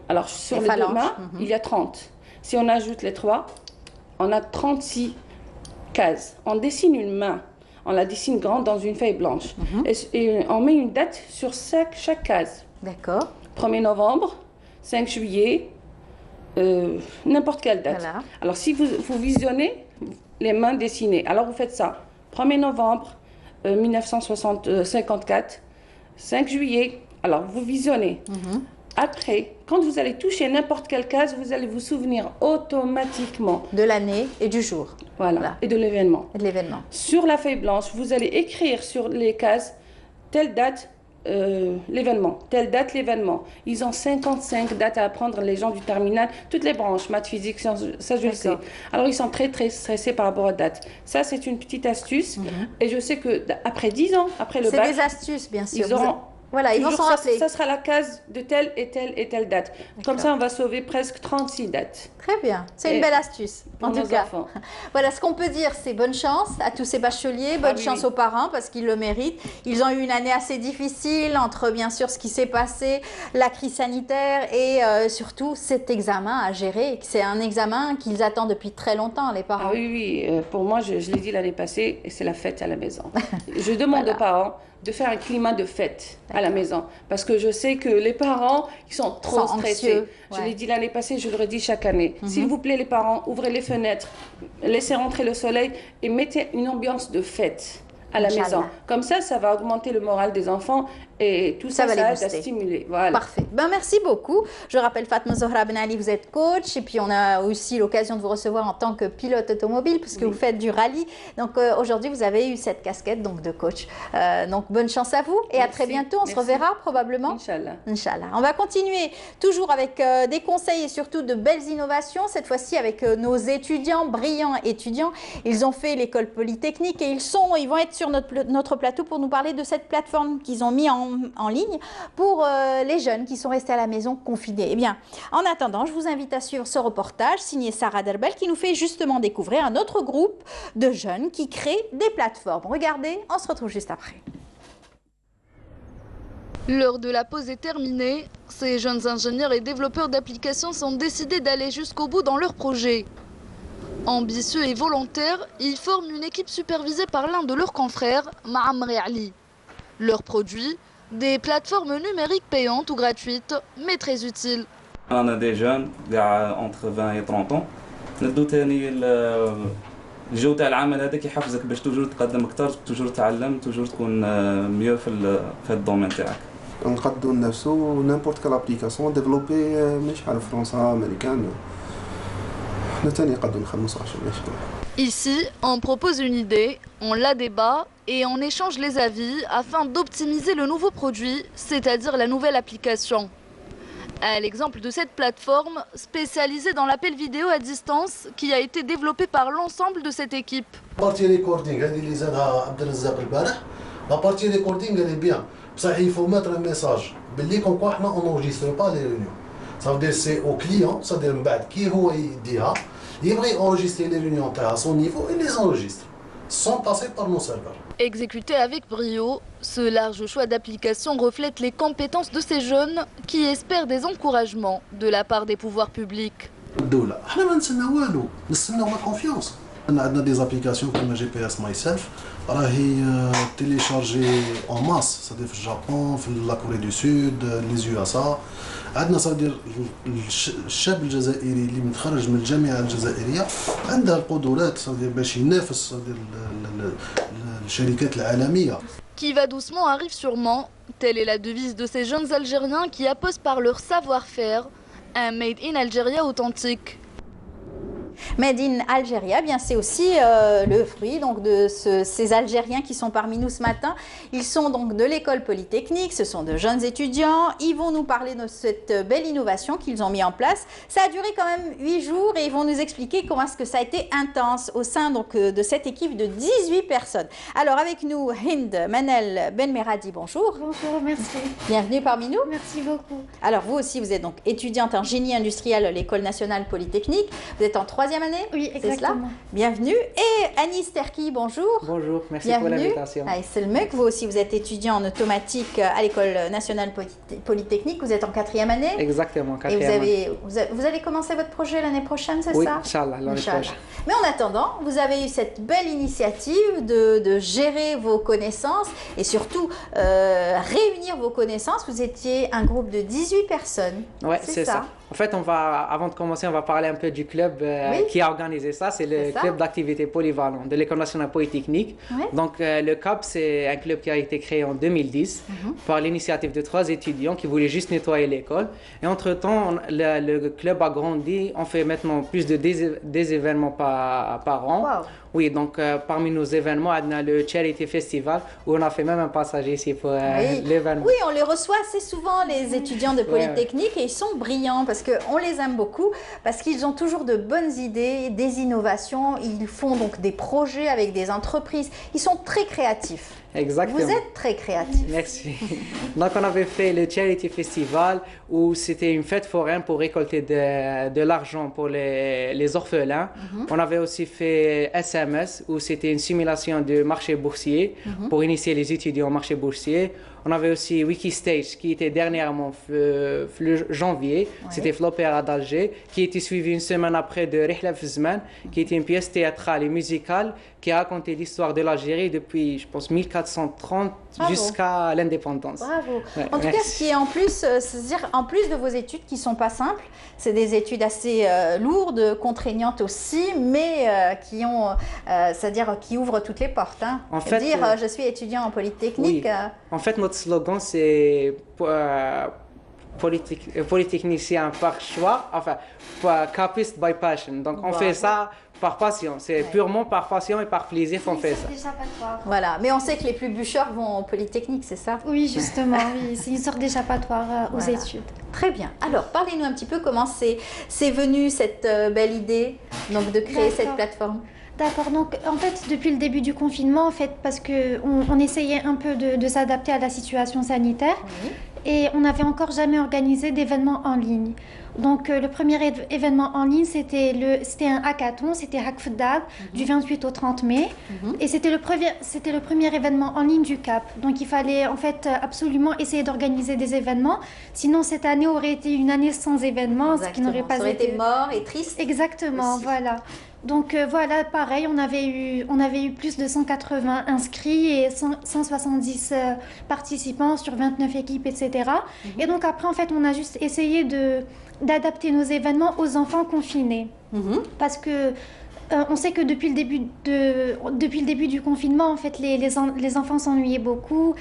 Alors, sur les 2 mains, il y a 30. Si on ajoute les 3, on a 36 cases. On dessine une main. On la dessine grande dans une feuille blanche. Et on met une date sur chaque case. D'accord. 1er novembre, 5 juillet, n'importe quelle date. Voilà. Alors, si vous visionnez les mains dessinées, alors vous faites ça. 1er novembre, 1954, 5 juillet. Alors, vous visionnez. Après, quand vous allez toucher n'importe quelle case, vous allez vous souvenir automatiquement de l'année et du jour. Voilà. Et de l'événement. Sur la feuille blanche, vous allez écrire sur les cases telle date, l'événement, telle date, l'événement. Ils ont 55 dates à apprendre, les gens du terminal, toutes les branches, maths, physique, sciences, ça je le sais. Alors ils sont très très stressés par rapport aux dates. Ça c'est une petite astuce et je sais que après 10 ans, après le bac... C'est des astuces bien sûr. Ils auront... Voilà, ils vont s'en rappeler. Ça sera la case de telle et telle et telle date. Comme ça, on va sauver presque 36 dates. Très bien. C'est une belle astuce, en tout cas. Voilà, ce qu'on peut dire, c'est bonne chance à tous ces bacheliers, bonne chance aux parents parce qu'ils le méritent. Ils ont eu une année assez difficile entre, bien sûr, ce qui s'est passé, la crise sanitaire et surtout cet examen à gérer. C'est un examen qu'ils attendent depuis très longtemps, les parents. Ah oui. Pour moi, je l'ai dit l'année passée, c'est la fête à la maison. Je demande aux parents de faire un climat de fête à la maison. Parce que je sais que les parents, ils sont trop stressés. Je l'ai dit l'année passée, je le redis chaque année. S'il vous plaît, les parents, ouvrez les fenêtres, laissez rentrer le soleil et mettez une ambiance de fête. à la Inch'Allah. maison. Comme ça va augmenter le moral des enfants et tout ça, va les aide à booster. stimuler. Voilà. Parfait. Ben, merci beaucoup. Je rappelle Fatma Zohra Ben Ali, vous êtes coach et puis on a aussi l'occasion de vous recevoir en tant que pilote automobile puisque vous faites du rallye. Donc aujourd'hui, vous avez eu cette casquette donc, de coach. Donc bonne chance à vous et à très bientôt. On se reverra probablement. Inch'Allah. Inch'Allah. On va continuer toujours avec des conseils et surtout de belles innovations. Cette fois-ci avec nos étudiants, brillants étudiants. Ils ont fait l'école polytechnique et ils vont être sur notre plateau pour nous parler de cette plateforme qu'ils ont mis en ligne pour les jeunes qui sont restés à la maison confinés. Eh bien, en attendant, je vous invite à suivre ce reportage signé Sarah Derbel qui nous fait justement découvrir un autre groupe de jeunes qui créent des plateformes. Regardez, on se retrouve juste après. L'heure de la pause est terminée. Ces jeunes ingénieurs et développeurs d'applications sont décidés d'aller jusqu'au bout dans leur projet. Ambitieux et volontaires, ils forment une équipe supervisée par l'un de leurs confrères, Ma'amri Ali. Leurs produits, des plateformes numériques payantes ou gratuites, mais très utiles. On a des jeunes entre 20 et 30 ans. ندو تاني الجو تاع العمل هذاك يحفزك باش توجور تقدم اكثر توجور تعلم توجور تكون ميو في الدومين تاعك. نقدروا نفسو نيمبورت كال ابليكاسيون ديفلوبي مش على فرنسا امريكان. حنا تاني نقدروا نخدموا صح شويه. Ici, on propose une idée, on la débat et on échange les avis afin d'optimiser le nouveau produit, c'est-à-dire la nouvelle application. À l'exemple de cette plateforme spécialisée dans l'appel vidéo à distance qui a été développée par l'ensemble de cette équipe. La partie recording, هذه اللي زادها عبد الرزاق البارح. La partie recording elle est bien. Ça il faut mettre un message. باللي كون كوا حنا on n'enregistre pas les réunions. Ça veut dire c'est au client, ça veut dire من بعد كي هو يديها يبغي enregistrer les réunions à son niveau et les enregistre sans passer par nos serveurs. Exécuté avec brio, ce large choix d'applications reflète les compétences de ces jeunes qui espèrent des encouragements de la part des pouvoirs publics. الدولة احنا ما نستناو والو نستناو لا كونفيونس. عندنا دي زابليكاسيون كيما جي بي اس ماي سيلف راهي تيليشارجي اون ماس صدير في الجابون في لا كوري دو سود لي يو اس ا. عندنا صدير الشاب الجزائري اللي متخرج من الجامعه الجزائريه عنده القدرات صدير باش ينافس صدير الشركات العالميه. Qui va doucement arrive sûrement, telle est la devise de ces jeunes Algériens qui apposent par leur savoir-faire un Made in Algeria authentique. Made in Algeria, bien c'est aussi le fruit donc de ces Algériens qui sont parmi nous ce matin. Ils sont donc de l'école polytechnique, ce sont de jeunes étudiants. Ils vont nous parler de cette belle innovation qu'ils ont mis en place. Ça a duré quand même 8 jours et ils vont nous expliquer comment est-ce que ça a été intense au sein donc de cette équipe de 18 personnes. Alors avec nous Hind Manel Benmeradi, bonjour. Bonjour, merci. Bienvenue parmi nous. Merci beaucoup. Alors vous aussi vous êtes donc étudiante en génie industriel à l'école nationale polytechnique. Vous êtes en 3e année? Oui, exactement. Bienvenue. Et Anis Terki, bonjour. Bonjour, merci Bienvenue. pour l'invitation. Selmek, vous aussi, vous êtes étudiant en automatique à l'école nationale polytechnique. Vous êtes en 4e année. Exactement, 4e année. Et vous allez commencer votre projet l'année prochaine, c'est ça? Oui, Inch'Allah, l'année prochaine. Mais en attendant, vous avez eu cette belle initiative de gérer vos connaissances et surtout réunir vos connaissances. Vous étiez un groupe de 18 personnes. Oui, c'est ça. En fait, avant de commencer, on va parler un peu du club qui a organisé ça. C'est le club d'activité polyvalent de l'école nationale polytechnique. Oui. Donc, le CAP, c'est un club qui a été créé en 2010 par l'initiative de 3 étudiants qui voulaient juste nettoyer l'école. Et entre-temps, le club a grandi. On fait maintenant plus de 10 événements par an. Wow. Oui, donc parmi nos événements, on a le Charity Festival où on a fait même un passage ici pour l'événement. Oui, on les reçoit assez souvent, les étudiants de Polytechnique, et ils sont brillants parce qu'on les aime beaucoup, parce qu'ils ont toujours de bonnes idées, des innovations. Ils font donc des projets avec des entreprises. Ils sont très créatifs. Exactement. Vous êtes très créatif. Merci. Donc, on avait fait le Charity Festival où c'était une fête foraine pour récolter de l'argent pour les orphelins. On avait aussi fait SMS où c'était une simulation de marché boursier pour initier les étudiants au marché boursier. On avait aussi Wikistage qui était dernièrement janvier. C'était l'opéra d'Alger qui était suivi une semaine après de Rihla Fizman qui était une pièce théâtrale et musicale qui a raconté l'histoire de l'Algérie depuis, je pense, 1400 1730 jusqu'à l'indépendance. Bravo. Ouais, En tout cas, ce qui est en plus, c'est-à-dire en plus de vos études qui sont pas simples, c'est des études assez lourdes, contraignantes aussi, mais qui ont, c'est-à-dire qui ouvrent toutes les portes. Hein. En fait, je suis étudiant en Polytechnique. Oui. En fait, notre slogan c'est polytechnicien par choix, enfin capiste by passion. Donc on fait ça par passion, c'est purement par passion et par plaisir qu'on fait ça. Voilà, mais on sait que les plus bûcheurs vont en Polytechnique, c'est ça? Oui, justement, oui. C'est une sorte d'échappatoire aux études. Très bien. Alors, parlez-nous un petit peu comment c'est venu cette belle idée donc, de créer cette plateforme. D'accord, donc en fait depuis le début du confinement, en fait, parce qu'on essayait un peu de s'adapter à la situation sanitaire et on n'avait encore jamais organisé d'événements en ligne. Donc le premier événement en ligne c'était un hackathon, c'était Hackfdad du 28 au 30 mai et c'était le premier événement en ligne du CAP. Donc il fallait en fait absolument essayer d'organiser des événements, sinon cette année aurait été une année sans événements, ce qui n'aurait pas été mort et triste. Exactement, aussi. Voilà. Donc voilà, pareil, on avait eu plus de 180 inscrits et 170 participants sur 29 équipes, etc. Et donc après, en fait, on a juste essayé d'adapter nos événements aux enfants confinés. Parce que on sait que depuis le début du confinement, en fait, les enfants s'ennuyaient beaucoup.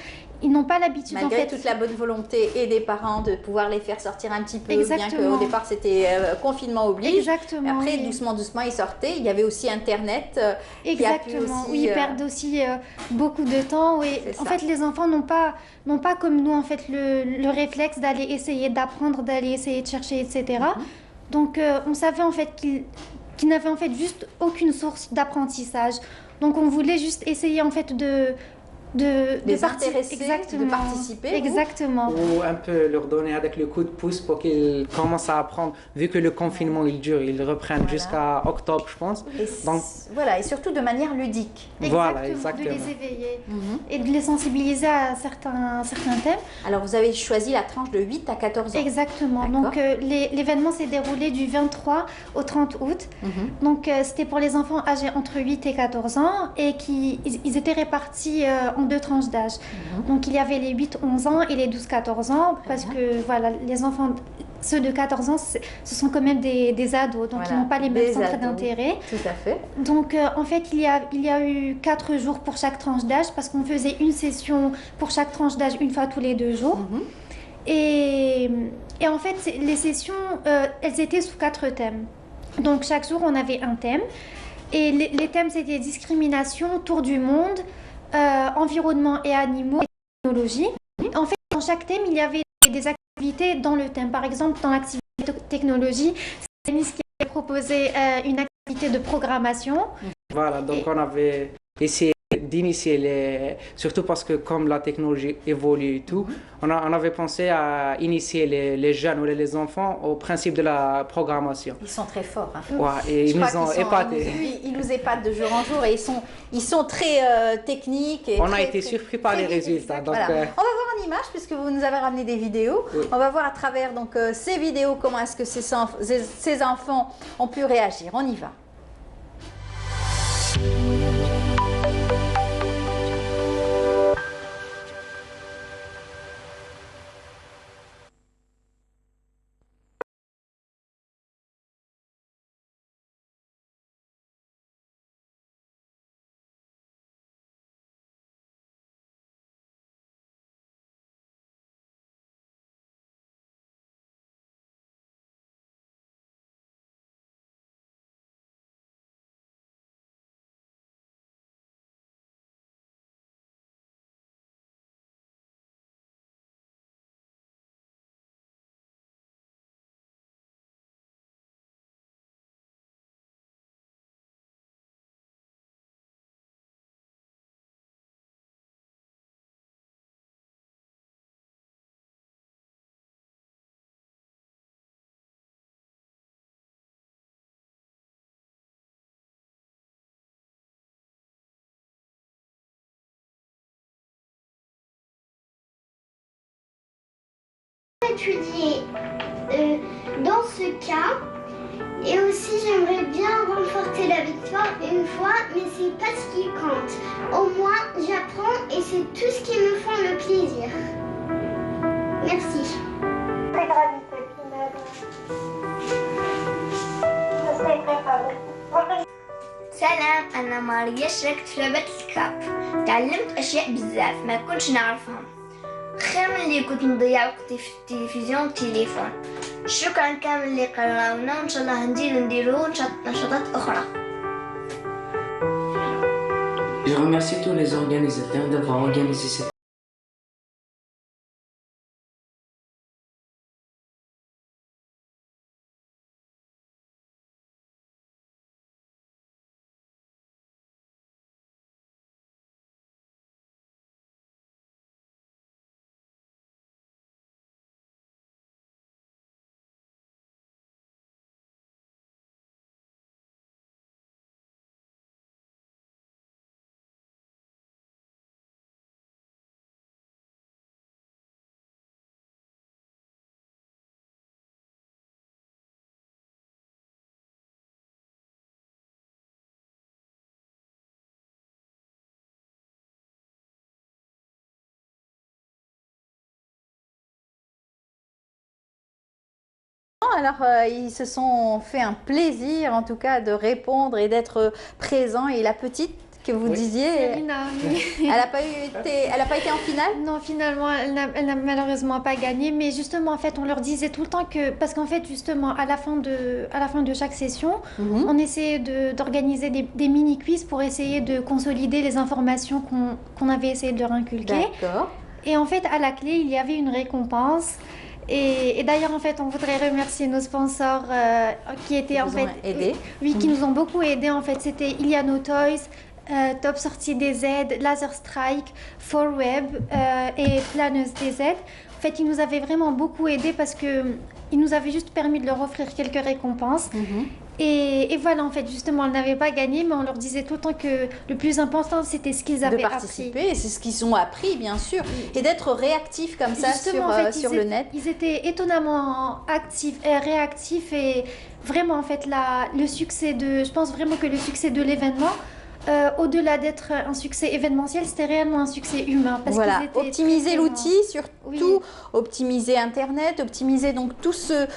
Ils n'ont pas l'habitude, malgré toute la bonne volonté et des parents de pouvoir les faire sortir un petit peu, Exactement. Bien qu'au départ c'était confinement oblige. Exactement. Après, doucement, ils sortaient. Il y avait aussi Internet. Exactement. Qui a pu aussi, ils perdent aussi beaucoup de temps. Et en fait, les enfants n'ont pas comme nous en fait le réflexe d'aller essayer d'apprendre, d'aller essayer de chercher, etc. Donc, on savait en fait qu'ils n'avaient en fait juste aucune source d'apprentissage. Donc, on voulait juste essayer en fait de intéresser, de participer. Exactement. Ou un peu leur donner avec le coup de pouce pour qu'ils commencent à apprendre. Vu que le confinement il dure, ils reprennent jusqu'à octobre, je pense. Donc, voilà, et surtout de manière ludique. Exactement. De les éveiller et de les sensibiliser à certains thèmes. Alors, vous avez choisi la tranche de 8 à 14 ans. Exactement. Donc, l'événement s'est déroulé du 23 au 30 août. Donc, c'était pour les enfants âgés entre 8 et 14 ans et ils étaient répartis en 2 tranches d'âge. Donc il y avait les 8-11 ans et les 12-14 ans parce que voilà, les enfants, ceux de 14 ans, ce sont quand même des ados, donc ils n'ont pas les mêmes centres d'intérêt. Tout à fait. Donc en fait, il y a eu 4 jours pour chaque tranche d'âge parce qu'on faisait une session pour chaque tranche d'âge une fois tous les 2 jours. Et en fait, les sessions, elles étaient sous 4 thèmes. Donc chaque jour, on avait un thème. Et les thèmes, c'était discrimination, tour du monde, environnement et animaux et technologie. En fait, dans chaque thème, il y avait des activités dans le thème. Par exemple, dans l'activité technologie, c'est Nice qui avait proposé une activité de programmation. Voilà, donc on avait essayé d'initier surtout parce que comme la technologie évolue et tout, on avait pensé à initier les jeunes ou les enfants au principe de la programmation. Ils sont très forts. Hein. Ouais, et ils nous ont épatés. Ils nous épatent de jour en jour et ils sont très techniques. Et on a été surpris par les résultats. Donc, voilà. On va voir en image puisque vous nous avez ramené des vidéos. Oui. On va voir à travers donc, ces vidéos comment est-ce que ces enfants ont pu réagir. On y va. Étudier dans ce cas Et aussi, j'aimerais bien remporter la victoire une fois, mais c'est pas ce qui compte. Au moins, j'apprends et c'est tout ce qui me fait le plaisir. Merci. سلام، أنا ماريا، شاركت في لعبة الكاب. تعلمت أشياء بزاف ما كنتش نعرفهم، خير من اللي كنت نضيع وقتي في التلفزيون والتليفون. شكرا كامل اللي قراونا، وإن شاء الله نديرو نشاطات أخرى. Je remercie tous les organisateurs d'avoir organisé cette Alors, ils se sont fait un plaisir, en tout cas, de répondre et d'être présents. Et la petite que vous disiez, elle n'a pas été en finale? Non, finalement, elle n'a malheureusement pas gagné. Mais justement, en fait, on leur disait tout le temps que... Parce qu'en fait, justement, à la fin de chaque session, on essayait d'organiser des mini-quiz pour essayer de consolider les informations qu'on avait essayé de leur inculquer. D'accord. Et en fait, à la clé, il y avait une récompense. Et d'ailleurs, en fait, on voudrait remercier nos sponsors qui étaient en fait aidés. Oui, qui nous ont beaucoup aidés. En fait, c'était Iliano Toys, Top Sortie DZ, Laser Strike, 4Web et Planeuse DZ. En fait, ils nous avaient vraiment beaucoup aidés parce que ils nous avaient juste permis de leur offrir quelques récompenses. Et voilà, en fait, justement, elles n'avaient pas gagné, mais on leur disait tout le temps que le plus important, c'était ce qu'ils avaient de participer, appris. Et c'est ce qu'ils ont appris, bien sûr, et d'être réactifs comme ça justement, en fait, sur le net. Ils étaient étonnamment actifs et réactifs, et vraiment, en fait, je pense vraiment que le succès de l'événement, au-delà d'être un succès événementiel, c'était réellement un succès humain. Parce voilà, qu'ils étaient optimiser l'outil, surtout optimiser Internet, optimiser donc tout ce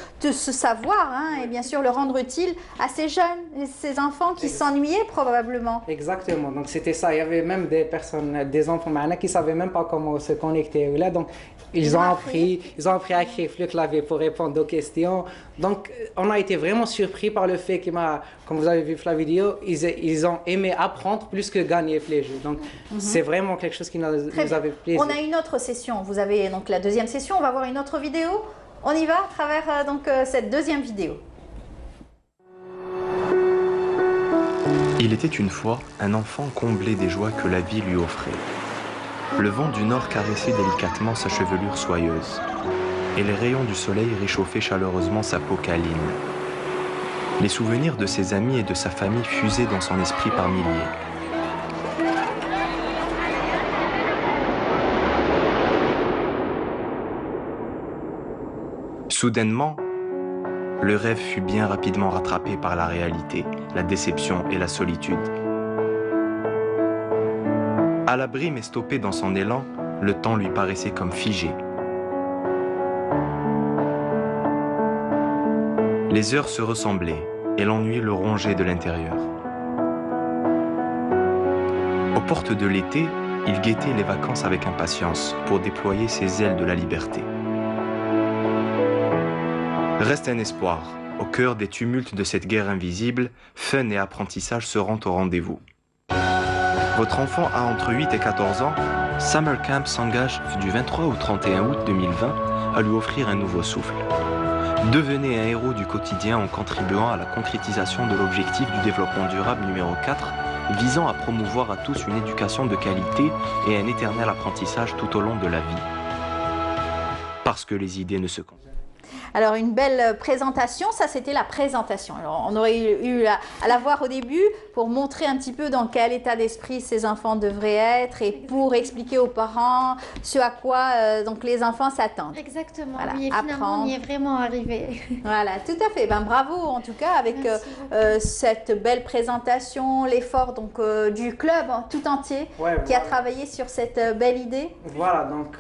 savoir, hein, et bien sûr le rendre utile à ces jeunes, ces enfants qui s'ennuyaient probablement. Exactement, donc c'était ça. Il y avait même des enfants qui ne savaient même pas comment se connecter. Là, donc, ils ont appris à écrire le clavier pour répondre aux questions. Donc, on a été vraiment surpris par le fait comme vous avez vu la vidéo, ils ont aimé apprendre plus que gagner les jeux. Donc, c'est vraiment quelque chose qui nous avait plaisir. On a une autre session. Vous avez donc la deuxième session. On va voir une autre vidéo. On y va à travers cette deuxième vidéo. Il était une fois un enfant comblé des joies que la vie lui offrait. Le vent du nord caressait délicatement sa chevelure soyeuse, et les rayons du soleil réchauffaient chaleureusement sa peau câline. Les souvenirs de ses amis et de sa famille fusaient dans son esprit par milliers. Soudainement, le rêve fut bien rapidement rattrapé par la réalité, la déception et la solitude. À l'abri mais stoppé dans son élan, le temps lui paraissait comme figé. Les heures se ressemblaient et l'ennui le rongeait de l'intérieur. Aux portes de l'été, il guettait les vacances avec impatience pour déployer ses ailes de la liberté. Reste un espoir. Au cœur des tumultes de cette guerre invisible, fun et apprentissage seront au rendez-vous. Votre enfant a entre 8 et 14 ans, Summer Camp s'engage du 23 au 31 août 2020 à lui offrir un nouveau souffle. Devenez un héros du quotidien en contribuant à la concrétisation de l'objectif du développement durable numéro 4, visant à promouvoir à tous une éducation de qualité et un éternel apprentissage tout au long de la vie. Parce que les idées ne se comptent. Alors une belle présentation, ça c'était la présentation. Alors on aurait eu à la voir au début pour montrer un petit peu dans quel état d'esprit ces enfants devraient être et pour expliquer aux parents ce à quoi donc les enfants s'attendent. Exactement, voilà, oui, et finalement on y est vraiment arrivé. Voilà, tout à fait. Ben, bravo en tout cas avec cette belle présentation, l'effort donc du club tout entier qui a travaillé sur cette belle idée. Voilà, donc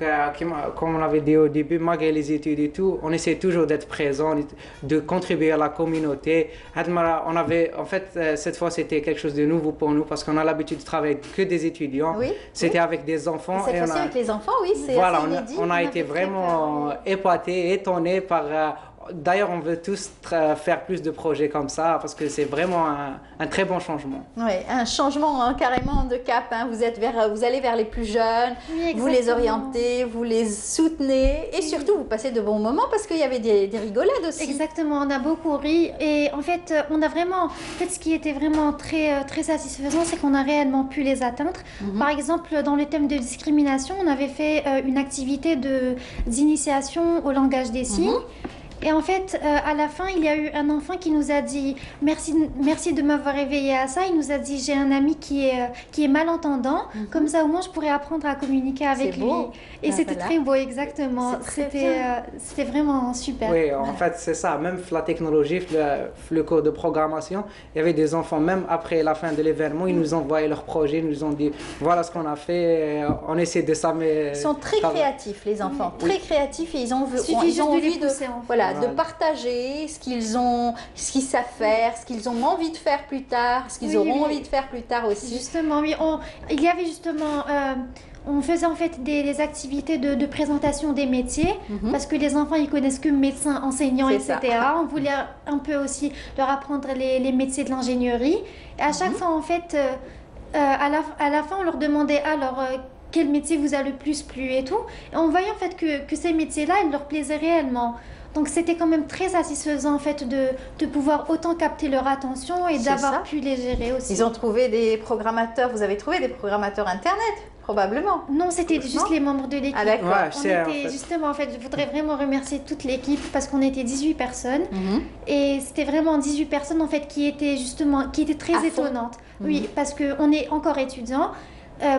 comme on avait dit au début, malgré les études et tout, on essaie toujours d'être présent, de contribuer à la communauté. On avait, en fait, cette fois c'était quelque chose de nouveau pour nous parce qu'on a l'habitude de travailler que des étudiants. Oui, c'était avec des enfants. Et cette fois-ci avec les enfants, oui, c'est voilà, assez inédit. On a été vraiment épatés, étonnés par... D'ailleurs, on veut tous faire plus de projets comme ça parce que c'est vraiment un très bon changement. Oui, un changement carrément de cap. Hein. Vous allez vers les plus jeunes, vous les orientez, vous les soutenez et surtout vous passez de bons moments parce qu'il y avait des rigolades aussi. Exactement, on a beaucoup ri et en fait, on a vraiment, ce qui était vraiment très satisfaisant, c'est qu'on a réellement pu les atteindre. Par exemple, dans le thème de discrimination, on avait fait une activité d'initiation au langage des signes. Et en fait, à la fin, il y a eu un enfant qui nous a dit merci de m'avoir éveillé à ça. Il nous a dit j'ai un ami qui est malentendant, comme ça au moins je pourrais apprendre à communiquer avec lui. Et c'était très beau, exactement. C'était vraiment super. Oui, en fait, c'est ça. Même la technologie, le cours de programmation, il y avait des enfants, même après la fin de l'événement, ils nous envoyaient leurs projets, ils nous ont dit voilà ce qu'on a fait, on essaie de s'améliorer. Ils sont très créatifs, les enfants, très créatifs et ils ont envie de partager ce qu'ils savent faire, ce qu'ils ont envie de faire plus tard, ce qu'ils auront envie de faire plus tard aussi. Justement, oui, il y avait justement... on faisait en fait des activités de présentation des métiers parce que les enfants ils connaissent que médecins, enseignants, etc. On voulait un peu aussi leur apprendre les métiers de l'ingénierie. Et à chaque fois en fait, à la fin on leur demandait alors quel métier vous a le plus plu et tout. Et on voyait en fait que ces métiers-là ils leur plaisaient réellement. Donc c'était quand même très satisfaisant en fait de pouvoir autant capter leur attention et d'avoir pu les gérer aussi. Ils ont trouvé des programmateurs, vous avez trouvé des programmateurs internet probablement? Non, c'était juste les membres de l'équipe. Ah d'accord. Justement en fait, je voudrais vraiment remercier toute l'équipe parce qu'on était 18 personnes et c'était vraiment 18 personnes en fait qui étaient très étonnantes. Oui, parce qu'on est encore étudiants,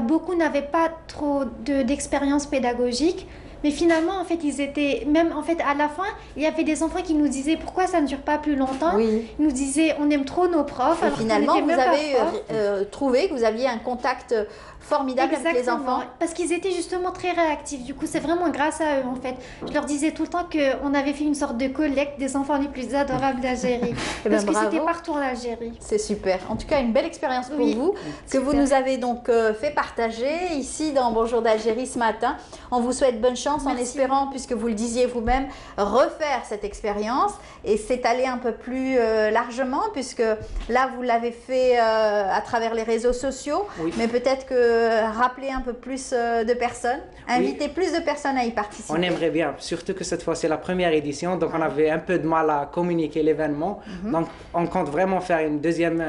beaucoup n'avaient pas trop d'expérience pédagogique. Mais finalement, en fait, ils étaient... Même, en fait, à la fin, il y avait des enfants qui nous disaient pourquoi ça ne dure pas plus longtemps. Ils nous disaient on aime trop nos profs. Et finalement, vous avez trouvé que vous aviez un contact formidable avec les enfants. Parce qu'ils étaient justement très réactifs. Du coup, c'est vraiment grâce à eux, en fait. Je leur disais tout le temps qu'on avait fait une sorte de collecte des enfants les plus adorables d'Algérie. Parce que c'était partout en Algérie. C'est super. En tout cas, une belle expérience pour vous, que vous nous avez donc fait partager ici dans Bonjour d'Algérie ce matin. On vous souhaite bonne chance en espérant, puisque vous le disiez vous-même, refaire cette expérience et s'étaler un peu plus largement, puisque là, vous l'avez fait à travers les réseaux sociaux, mais peut-être que rappeler un peu plus de personnes, inviter plus de personnes à y participer. On aimerait bien, surtout que cette fois c'est la première édition, donc on avait un peu de mal à communiquer l'événement. Donc on compte vraiment faire une deuxième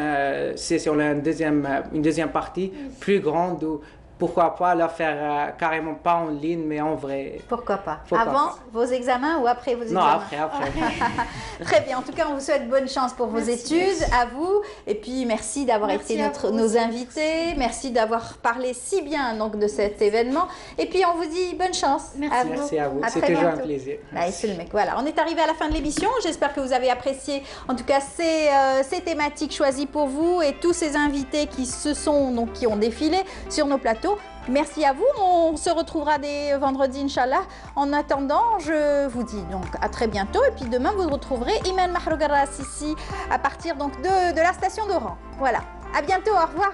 session, une deuxième partie plus grande où pourquoi pas la faire carrément pas en ligne mais en vrai. Pourquoi pas? Avant vos examens ou après vos examens? Non, après. Très bien, en tout cas on vous souhaite bonne chance pour vos études, à vous, et puis merci d'avoir été nos invités, merci d'avoir parlé si bien donc de cet événement, et puis on vous dit bonne chance. Merci à vous, c'est toujours un plaisir. Voilà, on est arrivé à la fin de l'émission, j'espère que vous avez apprécié en tout cas ces thématiques choisies pour vous et tous ces invités qui ont défilé sur nos plateaux. Merci à vous, on se retrouvera dès vendredi, Inch'Allah. En attendant, je vous dis donc à très bientôt. Et puis demain, vous retrouverez Iman Mahrougaras ici à partir donc de la station d'Oran. Voilà, à bientôt, au revoir.